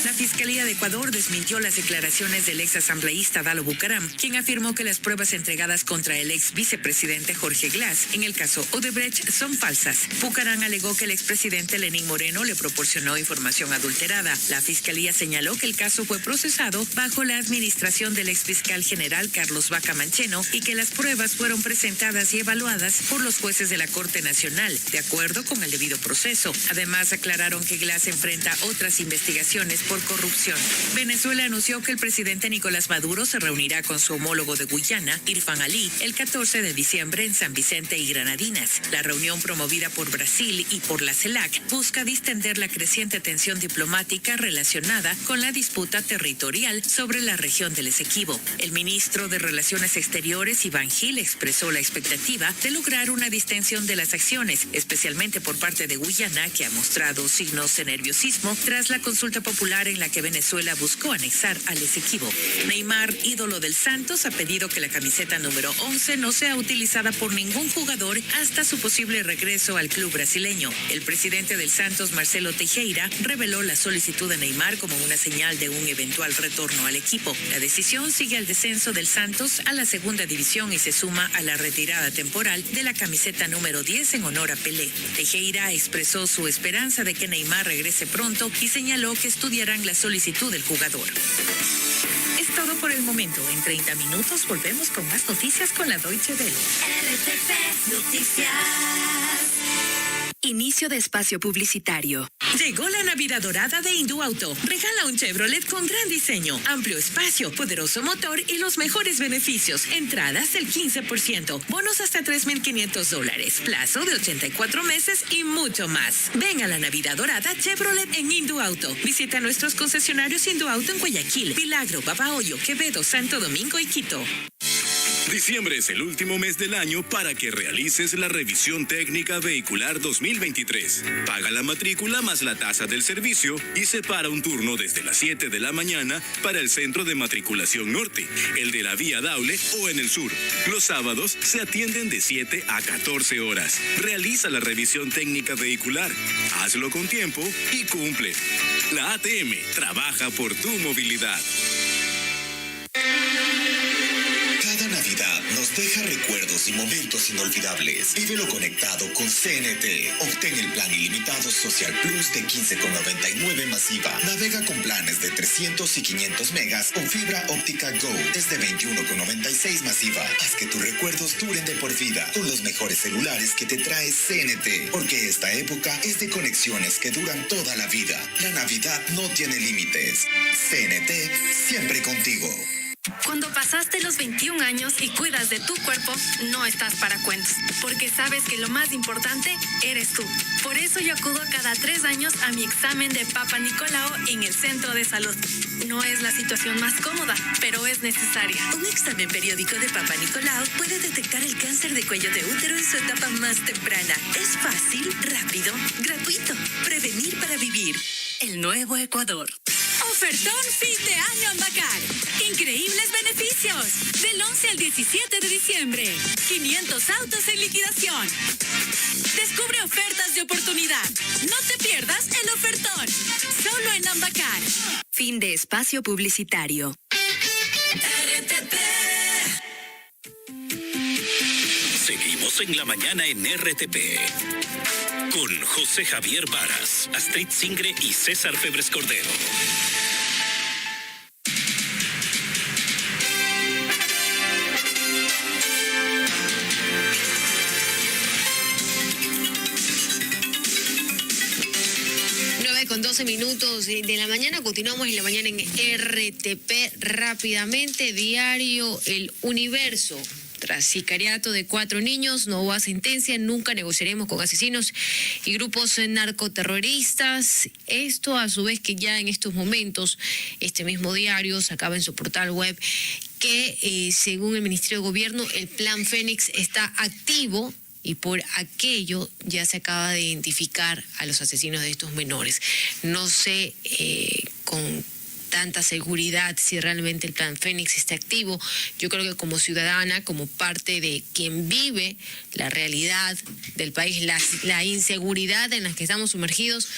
La Fiscalía de Ecuador desmintió las declaraciones del ex asambleísta Dalo Bucaram, quien afirmó que las pruebas entregadas contra el ex vicepresidente Jorge Glass en el caso Odebrecht son falsas. Bucaram alegó que el expresidente Lenín Moreno le proporcionó información adulterada. La Fiscalía señaló que el caso fue procesado bajo la administración del exfiscal general Carlos Vaca Mancheno y que las pruebas fueron presentadas y evaluadas por los jueces de la Corte Nacional, de acuerdo con el debido proceso. Además, aclararon que Glass enfrenta otras investigaciones por corrupción. Venezuela anunció que el presidente Nicolás Maduro se reunirá con su homólogo de Guyana, Irfan Ali, el 14 de diciembre en San Vicente y Granadinas. La reunión, promovida por Brasil y por la CELAC, busca distender la creciente tensión diplomática relacionada con la disputa territorial sobre la región del Esequibo. El ministro de Relaciones Exteriores, Iván Gil, expresó la expectativa de lograr una distensión de las acciones, especialmente por parte de Guyana, que ha mostrado signos de nerviosismo tras la consulta popular en la que Venezuela buscó anexar al Esequibo. Neymar, ídolo del Santos, ha pedido que la camiseta número 11 no sea utilizada por ningún jugador hasta su posible regreso al club brasileño. El presidente del Santos, Marcelo Teixeira, reveló la solicitud de Neymar como una señal de un eventual retorno al equipo. La decisión sigue al descenso del Santos a la segunda división y se suma a la retirada temporal de la camiseta número 10 en honor a Pelé. Teixeira expresó su esperanza de que Neymar regrese pronto y señaló que estudiarán la solicitud del jugador. Es todo por el momento. En 30 minutos volvemos con más noticias con la Deutsche Welle. RTP Noticias. Inicio de espacio publicitario. Llegó la Navidad dorada de Induauto. Regala un Chevrolet con gran diseño, amplio espacio, poderoso motor y los mejores beneficios. Entradas del 15%, bonos hasta $3,500, plazo de 84 meses y mucho más. Ven a la Navidad dorada Chevrolet en Induauto. Visita nuestros concesionarios Induauto en Guayaquil, Milagro, Babahoyo, Quevedo, Santo Domingo y Quito. Diciembre es el último mes del año para que realices la revisión técnica vehicular 2023. Paga la matrícula más la tasa del servicio y separa un turno desde las 7 de la mañana para el Centro de Matriculación Norte, el de la Vía Daule o en el sur. Los sábados se atienden de 7 a 14 horas. Realiza la revisión técnica vehicular. Hazlo con tiempo y cumple. La ATM trabaja por tu movilidad. Cada Navidad nos deja recuerdos y momentos inolvidables. Vívelo conectado con CNT. Obtén el plan ilimitado Social Plus de 15,99 masiva. Navega con planes de 300 y 500 megas con fibra óptica Go desde 21,96 masiva. Haz que tus recuerdos duren de por vida con los mejores celulares que te trae CNT. Porque esta época es de conexiones que duran toda la vida. La Navidad no tiene límites. CNT, siempre contigo. Cuando pasaste los 21 años y cuidas de tu cuerpo, no estás para cuentos, porque sabes que lo más importante eres tú. Por eso yo acudo cada 3 años a mi examen de Papa Nicolau en el centro de salud. No es la situación más cómoda, pero es necesaria. Un examen periódico de Papa Nicolau puede detectar el cáncer de cuello de útero en su etapa más temprana. Es fácil, rápido, gratuito. Prevenir para vivir. El nuevo Ecuador. Ofertón fin de año Ambacar. Increíbles beneficios. Del 11 al 17 de diciembre. 500 autos en liquidación. Descubre ofertas de oportunidad. No te pierdas el ofertón. Solo en Ambacar. Fin de espacio publicitario. RTP. Seguimos en la mañana en RTP. Con José Javier Varas, Astrid Singre y César Febres Cordero. Con 12 minutos de la mañana, continuamos en la mañana en RTP rápidamente. Diario El Universo. Tras sicariato de 4 niños, no hubo sentencia, nunca negociaremos con asesinos y grupos narcoterroristas. Esto a su vez que ya en estos momentos, este mismo diario sacaba en su portal web que según el Ministerio de Gobierno, el Plan Fénix está activo y por aquello ya se acaba de identificar a los asesinos de estos menores. No sé con tanta seguridad si realmente el Plan Fénix está activo. Yo creo que como ciudadana, como parte de quien vive la realidad del país, la inseguridad en la que estamos sumergidos,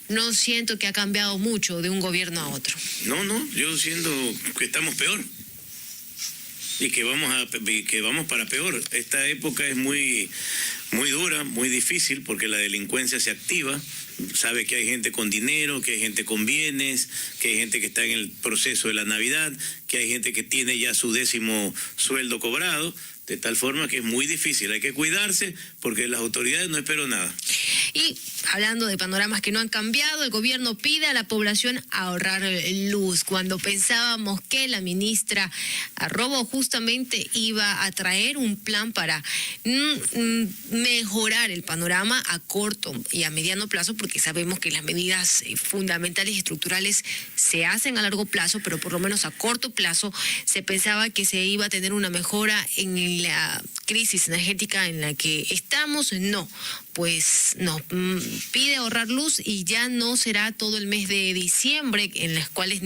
no siento que ha cambiado mucho de un gobierno a otro. No, yo siento que estamos peor. Y que vamos para peor. Esta época es muy dura, muy difícil, porque la delincuencia se activa. Sabe que hay gente con dinero, que hay gente con bienes, que hay gente que está en el proceso de la Navidad, que hay gente que tiene ya su 10º sueldo cobrado, de tal forma que es muy difícil. Hay que cuidarse porque las autoridades no esperan nada. Y hablando de panoramas que no han cambiado, el gobierno pide a la población ahorrar luz. Cuando pensábamos que la ministra Arrobo justamente iba a traer un plan para mejorar el panorama a corto y a mediano plazo, porque sabemos que las medidas fundamentales y estructurales se hacen a largo plazo, pero por lo menos a corto plazo se pensaba que se iba a tener una mejora en la crisis energética en la que estamos. No, pues nos pide ahorrar luz y ya no será todo el mes de diciembre, en las cuales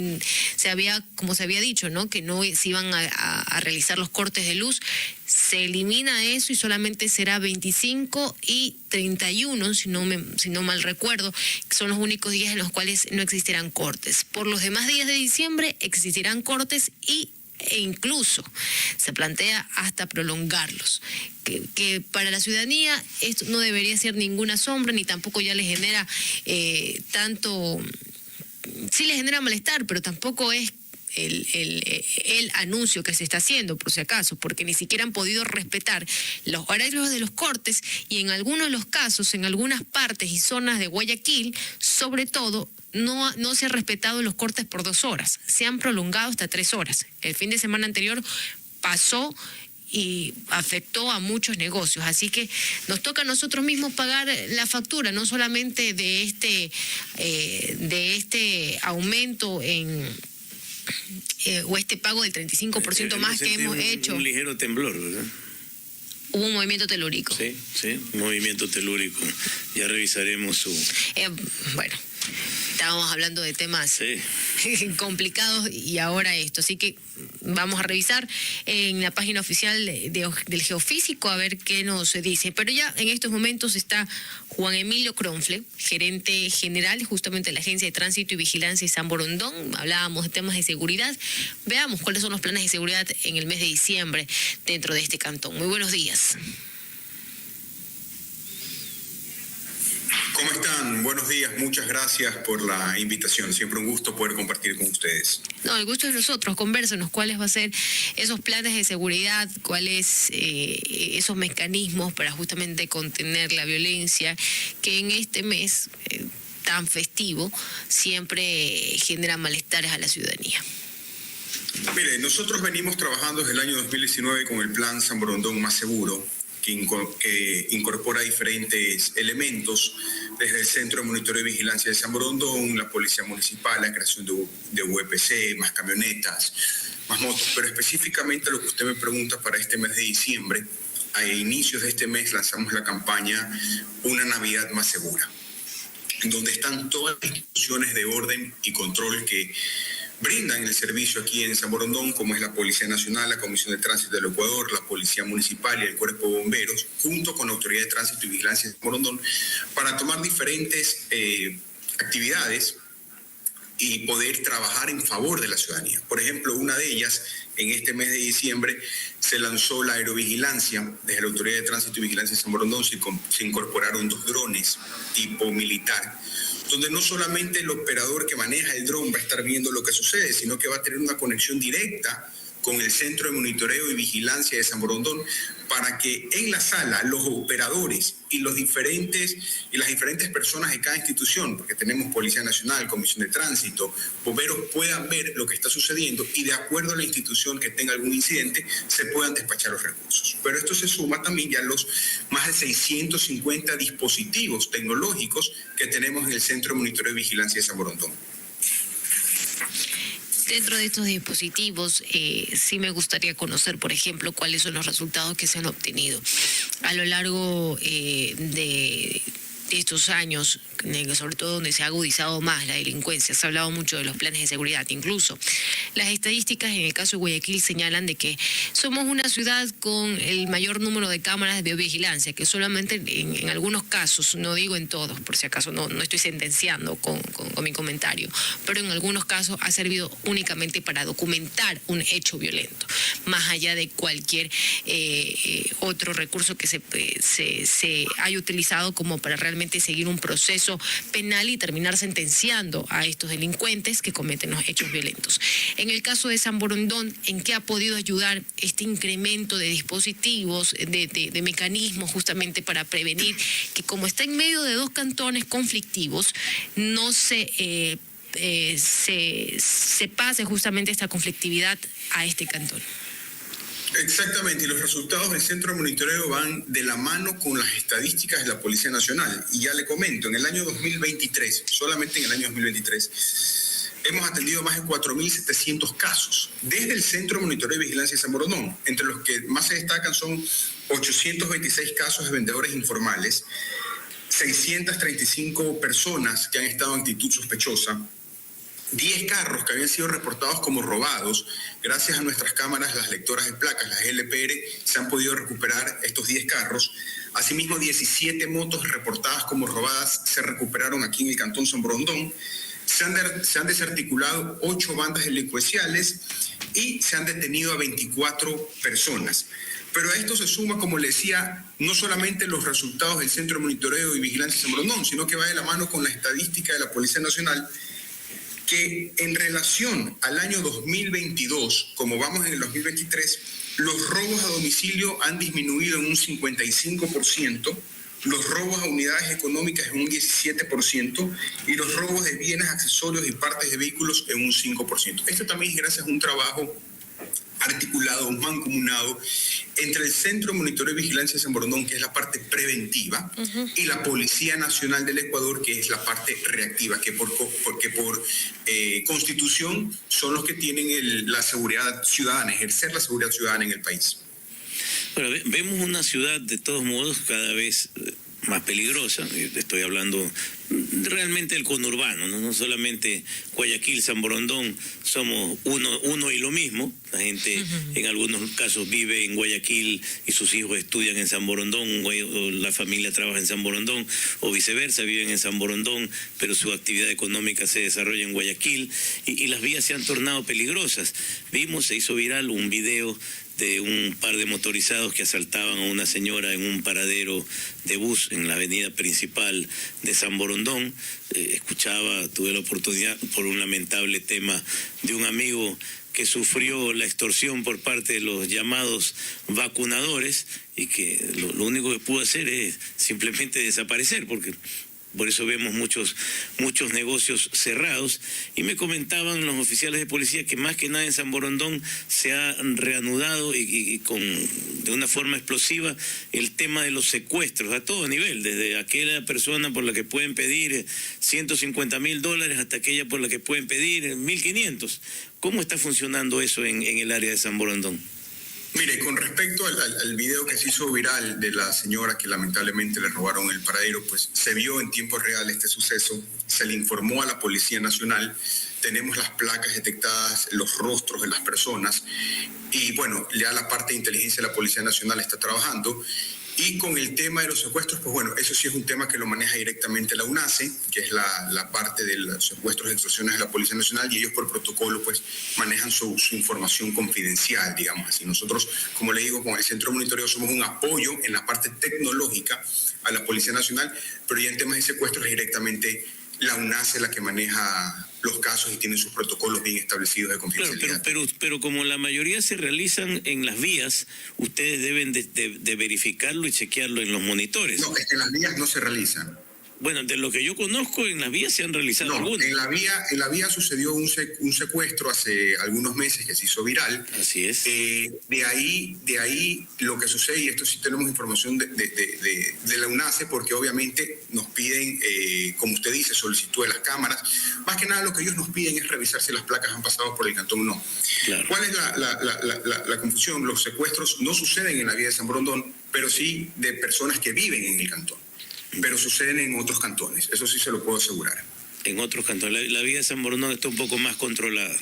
como se había dicho, ¿no?, que no se iban a realizar los cortes de luz. se elimina eso y solamente será 25 y 31, si no mal recuerdo, que son los únicos días en los cuales no existirán cortes. Por los demás días de diciembre existirán cortes e incluso se plantea hasta prolongarlos, que para la ciudadanía esto no debería ser ninguna sombra, ni tampoco ya le genera tanto, sí le genera malestar, pero tampoco es el anuncio que se está haciendo, por si acaso, porque ni siquiera han podido respetar los horarios de los cortes y en algunos de los casos, en algunas partes y zonas de Guayaquil, sobre todo, no se han respetado los cortes por 2 horas, se han prolongado hasta 3 horas. El fin de semana anterior pasó y afectó a muchos negocios, así que nos toca a nosotros mismos pagar la factura, no solamente de este aumento o este pago del 35% más que hemos hecho. Un ligero temblor, ¿verdad? Hubo un movimiento telúrico. Sí, un movimiento telúrico. Ya revisaremos su... Bueno, estábamos hablando de temas complicados y ahora esto. Así que vamos a revisar en la página oficial del Geofísico a ver qué nos dice. Pero ya en estos momentos está Juan Emilio Cronfle, gerente general justamente de la Agencia de Tránsito y Vigilancia de San Borondón. Hablábamos de temas de seguridad. Veamos cuáles son los planes de seguridad en el mes de diciembre dentro de este cantón. Muy buenos días. ¿Cómo están? Buenos días, muchas gracias por la invitación. Siempre un gusto poder compartir con ustedes. No, el gusto es nosotros. Convérsenos cuáles van a ser esos planes de seguridad, cuáles esos mecanismos para justamente contener la violencia que en este mes tan festivo siempre genera malestares a la ciudadanía. Mire, nosotros venimos trabajando desde el año 2019 con el Plan San Borondón Más Seguro, que incorpora diferentes elementos, desde el Centro de Monitoreo y Vigilancia de San Borondón, la Policía Municipal, la creación de UPC, más camionetas, más motos, pero específicamente lo que usted me pregunta para este mes de diciembre, a inicios de este mes lanzamos la campaña Una Navidad Más Segura, en donde están todas las instituciones de orden y control que brindan el servicio aquí en San Borondón, como es la Policía Nacional, la Comisión de Tránsito del Ecuador, la Policía Municipal y el Cuerpo de Bomberos, junto con la Autoridad de Tránsito y Vigilancia de San Borondón, para tomar diferentes actividades y poder trabajar en favor de la ciudadanía. Por ejemplo, una de ellas, en este mes de diciembre, se lanzó la aerovigilancia. Desde la Autoridad de Tránsito y Vigilancia de San Borondón se incorporaron 2 drones tipo militar, donde no solamente el operador que maneja el dron va a estar viendo lo que sucede, sino que va a tener una conexión directa con el Centro de Monitoreo y Vigilancia de San Borondón, para que en la sala los operadores y las diferentes personas de cada institución, porque tenemos Policía Nacional, Comisión de Tránsito, bomberos, puedan ver lo que está sucediendo y de acuerdo a la institución que tenga algún incidente, se puedan despachar los recursos. Pero esto se suma también ya a los más de 650 dispositivos tecnológicos que tenemos en el Centro de Monitoreo y Vigilancia de San Borondón. Dentro de estos dispositivos, sí me gustaría conocer, por ejemplo, cuáles son los resultados que se han obtenido a lo largo de estos años, sobre todo donde se ha agudizado más la delincuencia. Se ha hablado mucho de los planes de seguridad. Incluso las estadísticas en el caso de Guayaquil señalan de que somos una ciudad con el mayor número de cámaras de videovigilancia, que solamente en algunos casos, no digo en todos, por si acaso no estoy sentenciando con mi comentario, pero en algunos casos ha servido únicamente para documentar un hecho violento, más allá de cualquier otro recurso que se haya utilizado como para realmente seguir un proceso penal y terminar sentenciando a estos delincuentes que cometen los hechos violentos. En el caso de San Borondón, ¿en qué ha podido ayudar este incremento de dispositivos, de mecanismos justamente para prevenir que, como está en medio de 2 cantones conflictivos, no se pase justamente esta conflictividad a este cantón? Exactamente, y los resultados del Centro de Monitoreo van de la mano con las estadísticas de la Policía Nacional. Y ya le comento, en el año 2023, solamente en el año 2023, hemos atendido más de 4.700 casos desde el Centro de Monitoreo y Vigilancia de San Borondón. Entre los que más se destacan son 826 casos de vendedores informales, 635 personas que han estado en actitud sospechosa, 10 carros que habían sido reportados como robados. Gracias a nuestras cámaras, las lectoras de placas, las LPR, se han podido recuperar estos 10 carros. Asimismo, 17 motos reportadas como robadas se recuperaron aquí en el Cantón San Borondón. Se han desarticulado 8 bandas delincuenciales y se han detenido a 24 personas. Pero a esto se suma, como le decía, no solamente los resultados del Centro de Monitoreo y Vigilancia de San Borondón, sino que va de la mano con la estadística de la Policía Nacional, que en relación al año 2022, como vamos en el 2023, los robos a domicilio han disminuido en un 55%, los robos a unidades económicas en un 17% y los robos de bienes, accesorios y partes de vehículos en un 5%. Esto también es gracias a un trabajo articulado, un mancomunado entre el Centro de Monitoreo y Vigilancia de San Borondón, que es la parte preventiva, y la Policía Nacional del Ecuador, que es la parte reactiva, que por constitución son los que tienen la seguridad ciudadana, ejercer la seguridad ciudadana en el país. Bueno, vemos una ciudad de todos modos cada vez más peligrosa. Estoy hablando realmente del conurbano, no solamente Guayaquil, San Borondón, somos uno y lo mismo. La gente en algunos casos vive en Guayaquil y sus hijos estudian en San Borondón, o la familia trabaja en San Borondón, o viceversa, viven en San Borondón, pero su actividad económica se desarrolla en Guayaquil, y las vías se han tornado peligrosas. Se hizo viral un video de un par de motorizados que asaltaban a una señora en un paradero de bus en la avenida principal de San Borondón. Tuve la oportunidad por un lamentable tema de un amigo que sufrió la extorsión por parte de los llamados vacunadores y que lo único que pudo hacer es simplemente desaparecer, porque por eso vemos muchos negocios cerrados. Y me comentaban los oficiales de policía que más que nada en San Borondón se ha reanudado de una forma explosiva el tema de los secuestros a todo nivel, desde aquella persona por la que pueden pedir $150,000 hasta aquella por la que pueden pedir 1.500. ¿Cómo está funcionando eso en el área de San Borondón? Mire, con respecto al video que se hizo viral de la señora que lamentablemente le robaron el paradero, pues se vio en tiempo real este suceso, se le informó a la Policía Nacional, tenemos las placas detectadas, los rostros de las personas, y bueno, ya la parte de inteligencia de la Policía Nacional está trabajando. Y con el tema de los secuestros, pues bueno, eso sí es un tema que lo maneja directamente la UNACE, que es la parte de los secuestros y extorsiones de la Policía Nacional, y ellos por protocolo pues manejan su información confidencial, digamos así. Nosotros, como le digo, con el Centro de Monitoreo somos un apoyo en la parte tecnológica a la Policía Nacional, pero ya en temas de secuestros es directamente la UNACE la que maneja los casos y tienen sus protocolos bien establecidos de confidencialidad. Claro, pero como la mayoría se realizan en las vías, ustedes deben de verificarlo y chequearlo en los monitores. No, es que en las vías no se realizan. Bueno, de lo que yo conozco, en las vías se han realizado algunos. En la vía sucedió un secuestro hace algunos meses que se hizo viral. Así es. De ahí lo que sucede, y esto sí tenemos información de la UNACE, porque obviamente nos piden, como usted dice, solicitud de las cámaras. Más que nada lo que ellos nos piden es revisar si las placas han pasado por el cantón o no. Claro. ¿Cuál es la confusión? Los secuestros no suceden en la vía de San Borondón, pero sí de personas que viven en el cantón. Pero suceden en otros cantones, eso sí se lo puedo asegurar. En otros cantones, la vía de San Borondón está un poco más controlada.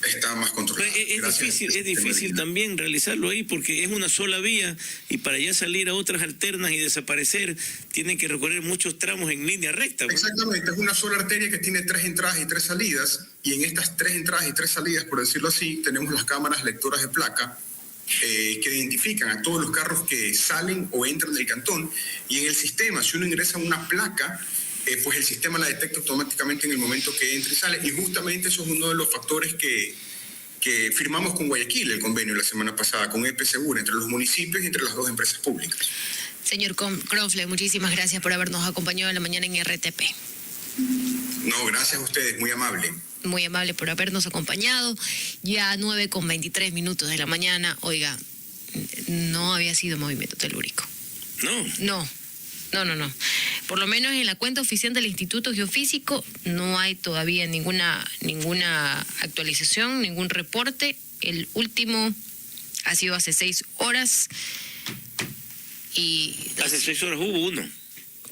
Está más controlada. Es difícil también realizarlo ahí porque es una sola vía y para ya salir a otras alternas y desaparecer tienen que recorrer muchos tramos en línea recta. Exactamente, es una sola arteria que tiene 3 entradas y 3 salidas, y en estas 3 entradas y 3 salidas, por decirlo así, tenemos las cámaras lectoras de placa que identifican a todos los carros que salen o entran del cantón, y en el sistema, si uno ingresa una placa, pues el sistema la detecta automáticamente en el momento que entra y sale, y justamente eso es uno de los factores que firmamos con Guayaquil, el convenio la semana pasada, con EP Segura, entre los municipios y entre las 2 empresas públicas. Señor Crofle, muchísimas gracias por habernos acompañado en la mañana en RTP. No, gracias a ustedes, muy amable. Muy amable por habernos acompañado. Ya 9:23 de la mañana. Oiga, no había sido movimiento telúrico. No. No. Por lo menos en la cuenta oficial del Instituto Geofísico no hay todavía ninguna actualización, ningún reporte. El último ha sido hace 6 horas. Hace 6 horas hubo uno.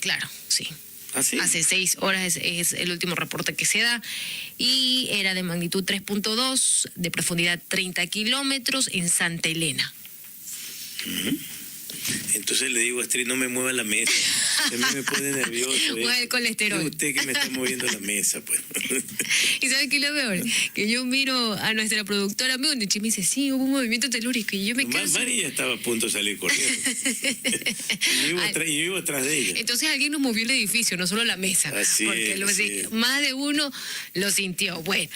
Claro, sí. Hace 6 horas es el último reporte que se da. Y era de magnitud 3.2, de profundidad 30 kilómetros en Santa Elena. Entonces le digo a Astrid, no me mueva la mesa. A mí me pone nervioso. Mueve el colesterol. Es usted que me está moviendo la mesa, pues. ¿Y sabe qué es lo peor? Que yo miro a nuestra productora, me dice, sí, hubo un movimiento telúrico, y yo me quedo... María estaba a punto de salir corriendo. y yo iba atrás de ella. Entonces alguien nos movió el edificio, no solo la mesa. Porque más de uno lo sintió. Bueno,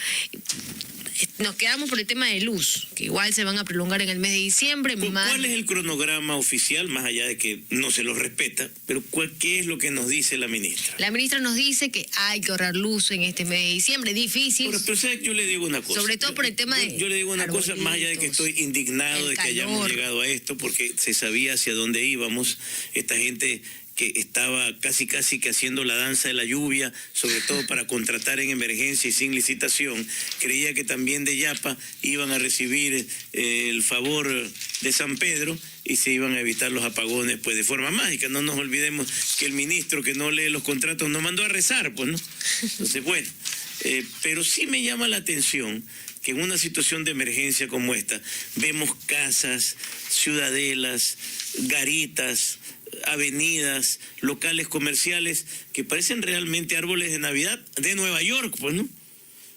nos quedamos por el tema de luz, que igual se van a prolongar en el mes de diciembre. ¿Cuál es el cronograma oficial, más allá de que no se lo respeta, pero qué es lo que nos dice la ministra? La ministra nos dice que hay que ahorrar luz en este mes de diciembre, difícil. Pero ¿sabes? Yo le digo una cosa. Sobre todo por el tema de... Yo le digo una cosa, más allá de que estoy indignado de que hayamos llegado a esto, porque se sabía hacia dónde íbamos. Esta gente que estaba casi que haciendo la danza de la lluvia, sobre todo para contratar en emergencia y sin licitación, creía que también de Yapa iban a recibir el favor de San Pedro y se iban a evitar los apagones pues de forma mágica. No nos olvidemos que el ministro que no lee los contratos nos mandó a rezar, pues, ¿no? Entonces, bueno, pero sí me llama la atención que en una situación de emergencia como esta vemos casas, ciudadelas, garitas, avenidas, locales comerciales que parecen realmente árboles de Navidad de Nueva York, pues, ¿no?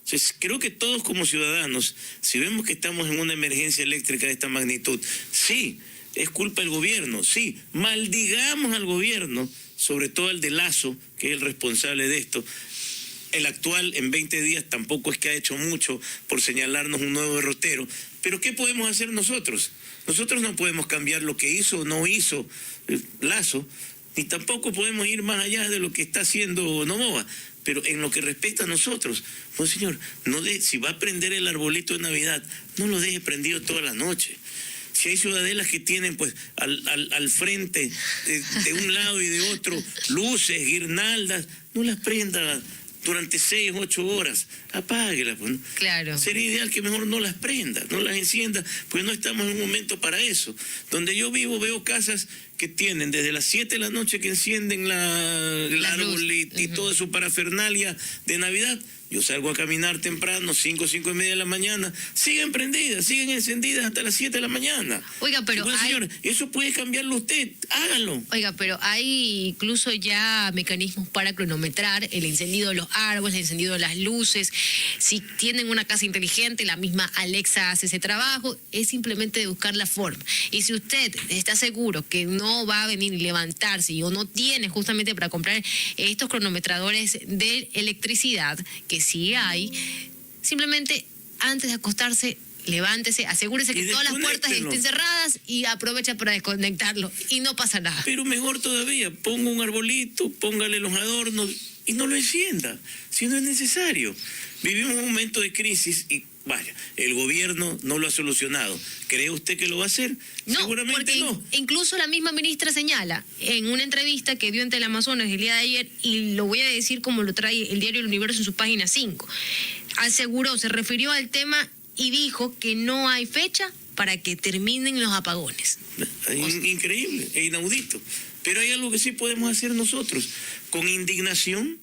Entonces, creo que todos como ciudadanos, si vemos que estamos en una emergencia eléctrica de esta magnitud, sí, es culpa del gobierno, sí, maldigamos al gobierno, sobre todo al de Lazo, que es el responsable de esto. El actual, en 20 días, tampoco es que ha hecho mucho por señalarnos un nuevo derrotero, pero ¿qué podemos hacer nosotros? Nosotros no podemos cambiar lo que hizo o no hizo Lazo, ni tampoco podemos ir más allá de lo que está haciendo Novoa. Pero en lo que respecta a nosotros, pues señor, si va a prender el arbolito de Navidad, no lo deje prendido toda la noche. Si hay ciudadelas que tienen pues al frente de un lado y de otro luces, guirnaldas, no las prenda durante 6 o 8 horas, apáguelas. Pues, ¿no? Claro. Sería ideal que mejor no las prenda, no las encienda, pues no estamos en un momento para eso. Donde yo vivo veo casas que tienen desde las 7 de la noche que encienden el árbol y toda su parafernalia de Navidad. Yo salgo a caminar temprano, 5 y media de la mañana, siguen prendidas, siguen encendidas hasta las 7 de la mañana. Oiga, pero bueno, señor, eso puede cambiarlo usted, hágalo. Oiga, pero hay incluso ya mecanismos para cronometrar el encendido de los árboles, el encendido de las luces. Si tienen una casa inteligente, la misma Alexa hace ese trabajo, es simplemente de buscar la forma. Y si usted está seguro que no va a venir y levantarse o no tiene justamente para comprar estos cronometradores de electricidad, que sí hay, simplemente antes de acostarse, levántese, asegúrese que todas las puertas estén cerradas y aprovecha para desconectarlo y no pasa nada. Pero mejor todavía, ponga un arbolito, póngale los adornos y no lo encienda, si no es necesario. Vivimos un momento de crisis y vaya, el gobierno no lo ha solucionado. ¿Cree usted que lo va a hacer? No, seguramente porque no. Incluso la misma ministra señala en una entrevista que dio en Teleamazonas el día de ayer, y lo voy a decir como lo trae el diario El Universo en su página 5, aseguró, se refirió al tema y dijo que no hay fecha para que terminen los apagones. Increíble, es inaudito. Pero hay algo que sí podemos hacer nosotros, con indignación,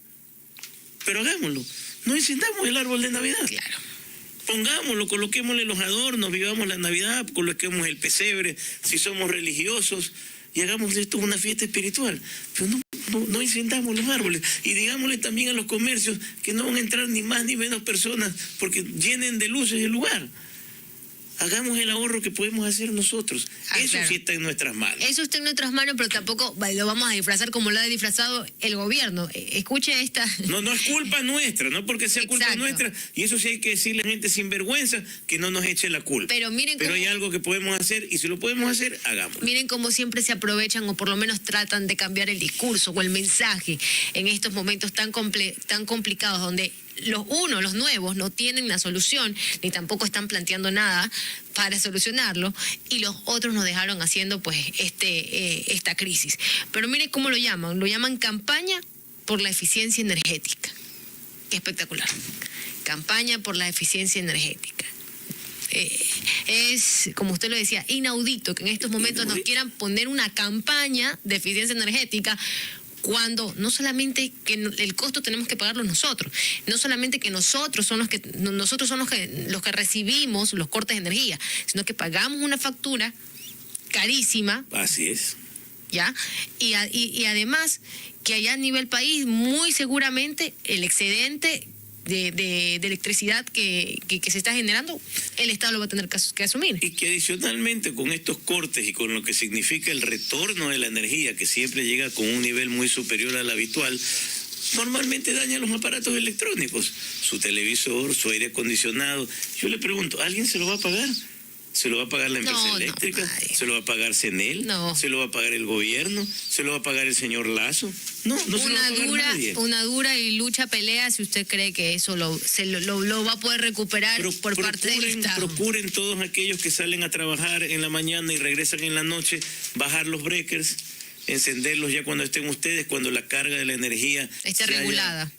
pero hagámoslo. No encendamos el árbol de Navidad. Claro. Pongámoslo, coloquémosle los adornos, vivamos la Navidad, coloquemos el pesebre, si somos religiosos, y hagamos de esto una fiesta espiritual. Pero no encendamos los árboles. Y digámosle también a los comercios que no van a entrar ni más ni menos personas porque llenen de luces el lugar. Hagamos el ahorro que podemos hacer nosotros. Eso claro. Sí está en nuestras manos. Eso está en nuestras manos, pero tampoco lo vamos a disfrazar como lo ha disfrazado el gobierno. Escuche esta... No es culpa nuestra, no porque sea culpa nuestra. Y eso sí hay que decirle a la gente sin vergüenza que no nos eche la culpa. Pero miren hay algo que podemos hacer y si lo podemos hacer, hagámoslo. Miren cómo siempre se aprovechan o por lo menos tratan de cambiar el discurso o el mensaje en estos momentos tan complicados donde... Los nuevos no tienen la solución, ni tampoco están planteando nada para solucionarlo, y los otros nos dejaron haciendo pues esta crisis. Pero miren cómo lo llaman campaña por la eficiencia energética. Qué espectacular. Campaña por la eficiencia energética. Es, como usted lo decía, inaudito que en estos momentos nos quieran poner una campaña de eficiencia energética cuando no solamente que el costo tenemos que pagarlo nosotros, no solamente que nosotros son los que recibimos los cortes de energía, sino que pagamos una factura carísima. Así es. ¿Ya? Y además que allá a nivel país muy seguramente el excedente de electricidad que se está generando, el Estado lo va a tener que asumir. Y que adicionalmente con estos cortes y con lo que significa el retorno de la energía, que siempre llega con un nivel muy superior al habitual, normalmente daña los aparatos electrónicos, su televisor, su aire acondicionado. Yo le pregunto, ¿alguien se lo va a pagar? ¿Se lo va a pagar la empresa eléctrica? ¿Se lo va a pagar CENEL? ¿Se lo va a pagar el gobierno? ¿Se lo va a pagar el señor Lazo? No se lo va a pagar nadie. Una dura y lucha pelea si usted cree que eso lo va a poder recuperar por parte del Estado. Procuren todos aquellos que salen a trabajar en la mañana y regresan en la noche, bajar los breakers, encenderlos ya cuando estén ustedes, cuando la carga de la energía esté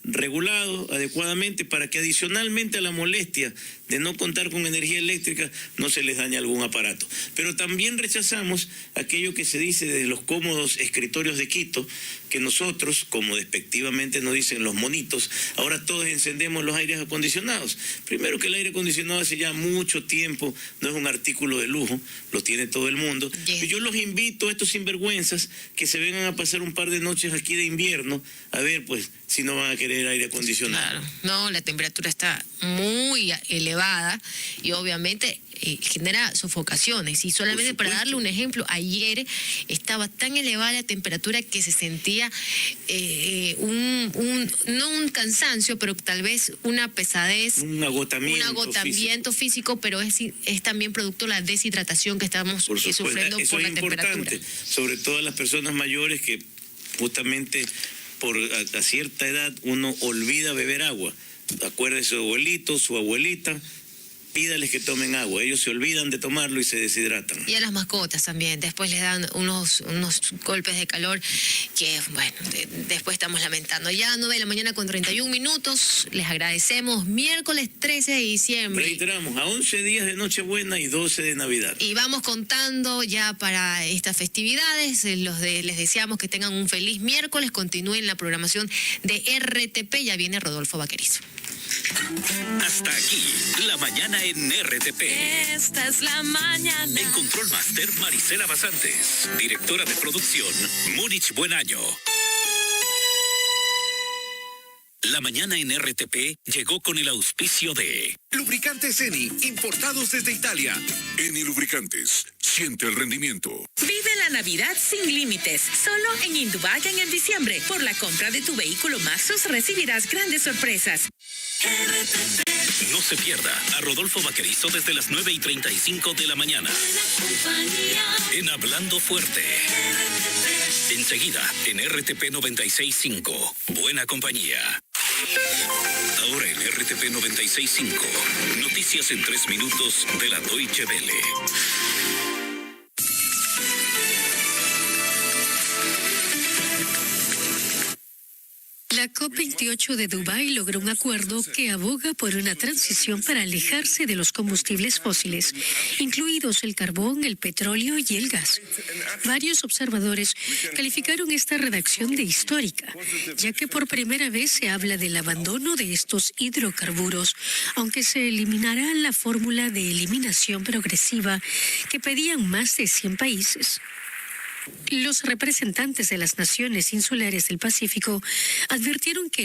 regulado adecuadamente, para que adicionalmente a la molestia de no contar con energía eléctrica no se les dañe algún aparato. Pero también rechazamos aquello que se dice de los cómodos escritorios de Quito, que nosotros, como despectivamente nos dicen los monitos, ahora todos encendemos los aires acondicionados. Primero que el aire acondicionado hace ya mucho tiempo no es un artículo de lujo, lo tiene todo el mundo. Y yo los invito a estos sinvergüenzas que se vengan a pasar un par de noches aquí de invierno, a ver pues si no van a querer aire acondicionado. Claro, no, la temperatura está muy elevada y obviamente genera sofocaciones. Y solamente para darle un ejemplo, ayer estaba tan elevada la temperatura que se sentía no un cansancio, pero tal vez una pesadez, un agotamiento físico, pero es también producto de la deshidratación que estamos sufriendo por la temperatura. Sobre todo a las personas mayores que justamente a cierta edad uno olvida beber agua. Acuérdese su abuelito, su abuelita, pídales que tomen agua. Ellos se olvidan de tomarlo y se deshidratan. Y a las mascotas también. Después les dan unos golpes de calor que, bueno, después estamos lamentando. Ya 9:31 a.m. Les agradecemos. Miércoles 13 de diciembre. Reiteramos, a 11 días de Nochebuena y 12 de Navidad. Y vamos contando ya para estas festividades. Les deseamos que tengan un feliz miércoles. Continúen la programación de RTP. Ya viene Rodolfo Vaquerizo. Hasta aquí, la mañana en RTP. Esta es la mañana. En Control Master, Marisela Basantes. Directora de producción, Múnich Buenaño. La mañana en RTP llegó con el auspicio de Lubricantes Eni, importados desde Italia. Eni Lubricantes, siente el rendimiento. Vive la Navidad sin límites, solo en Indubagen en diciembre. Por la compra de tu vehículo Maxus recibirás grandes sorpresas. No se pierda a Rodolfo Vaquerizo desde las 9:35 de la mañana. En Hablando Fuerte. Enseguida, en RTP 96.5. Buena compañía. Ahora en RTP 96.5. Noticias en 3 minutos de la Deutsche Welle. La COP28 de Dubái logró un acuerdo que aboga por una transición para alejarse de los combustibles fósiles, incluidos el carbón, el petróleo y el gas. Varios observadores calificaron esta redacción de histórica, ya que por primera vez se habla del abandono de estos hidrocarburos, aunque se eliminará la fórmula de eliminación progresiva que pedían más de 100 países. Los representantes de las naciones insulares del Pacífico advirtieron que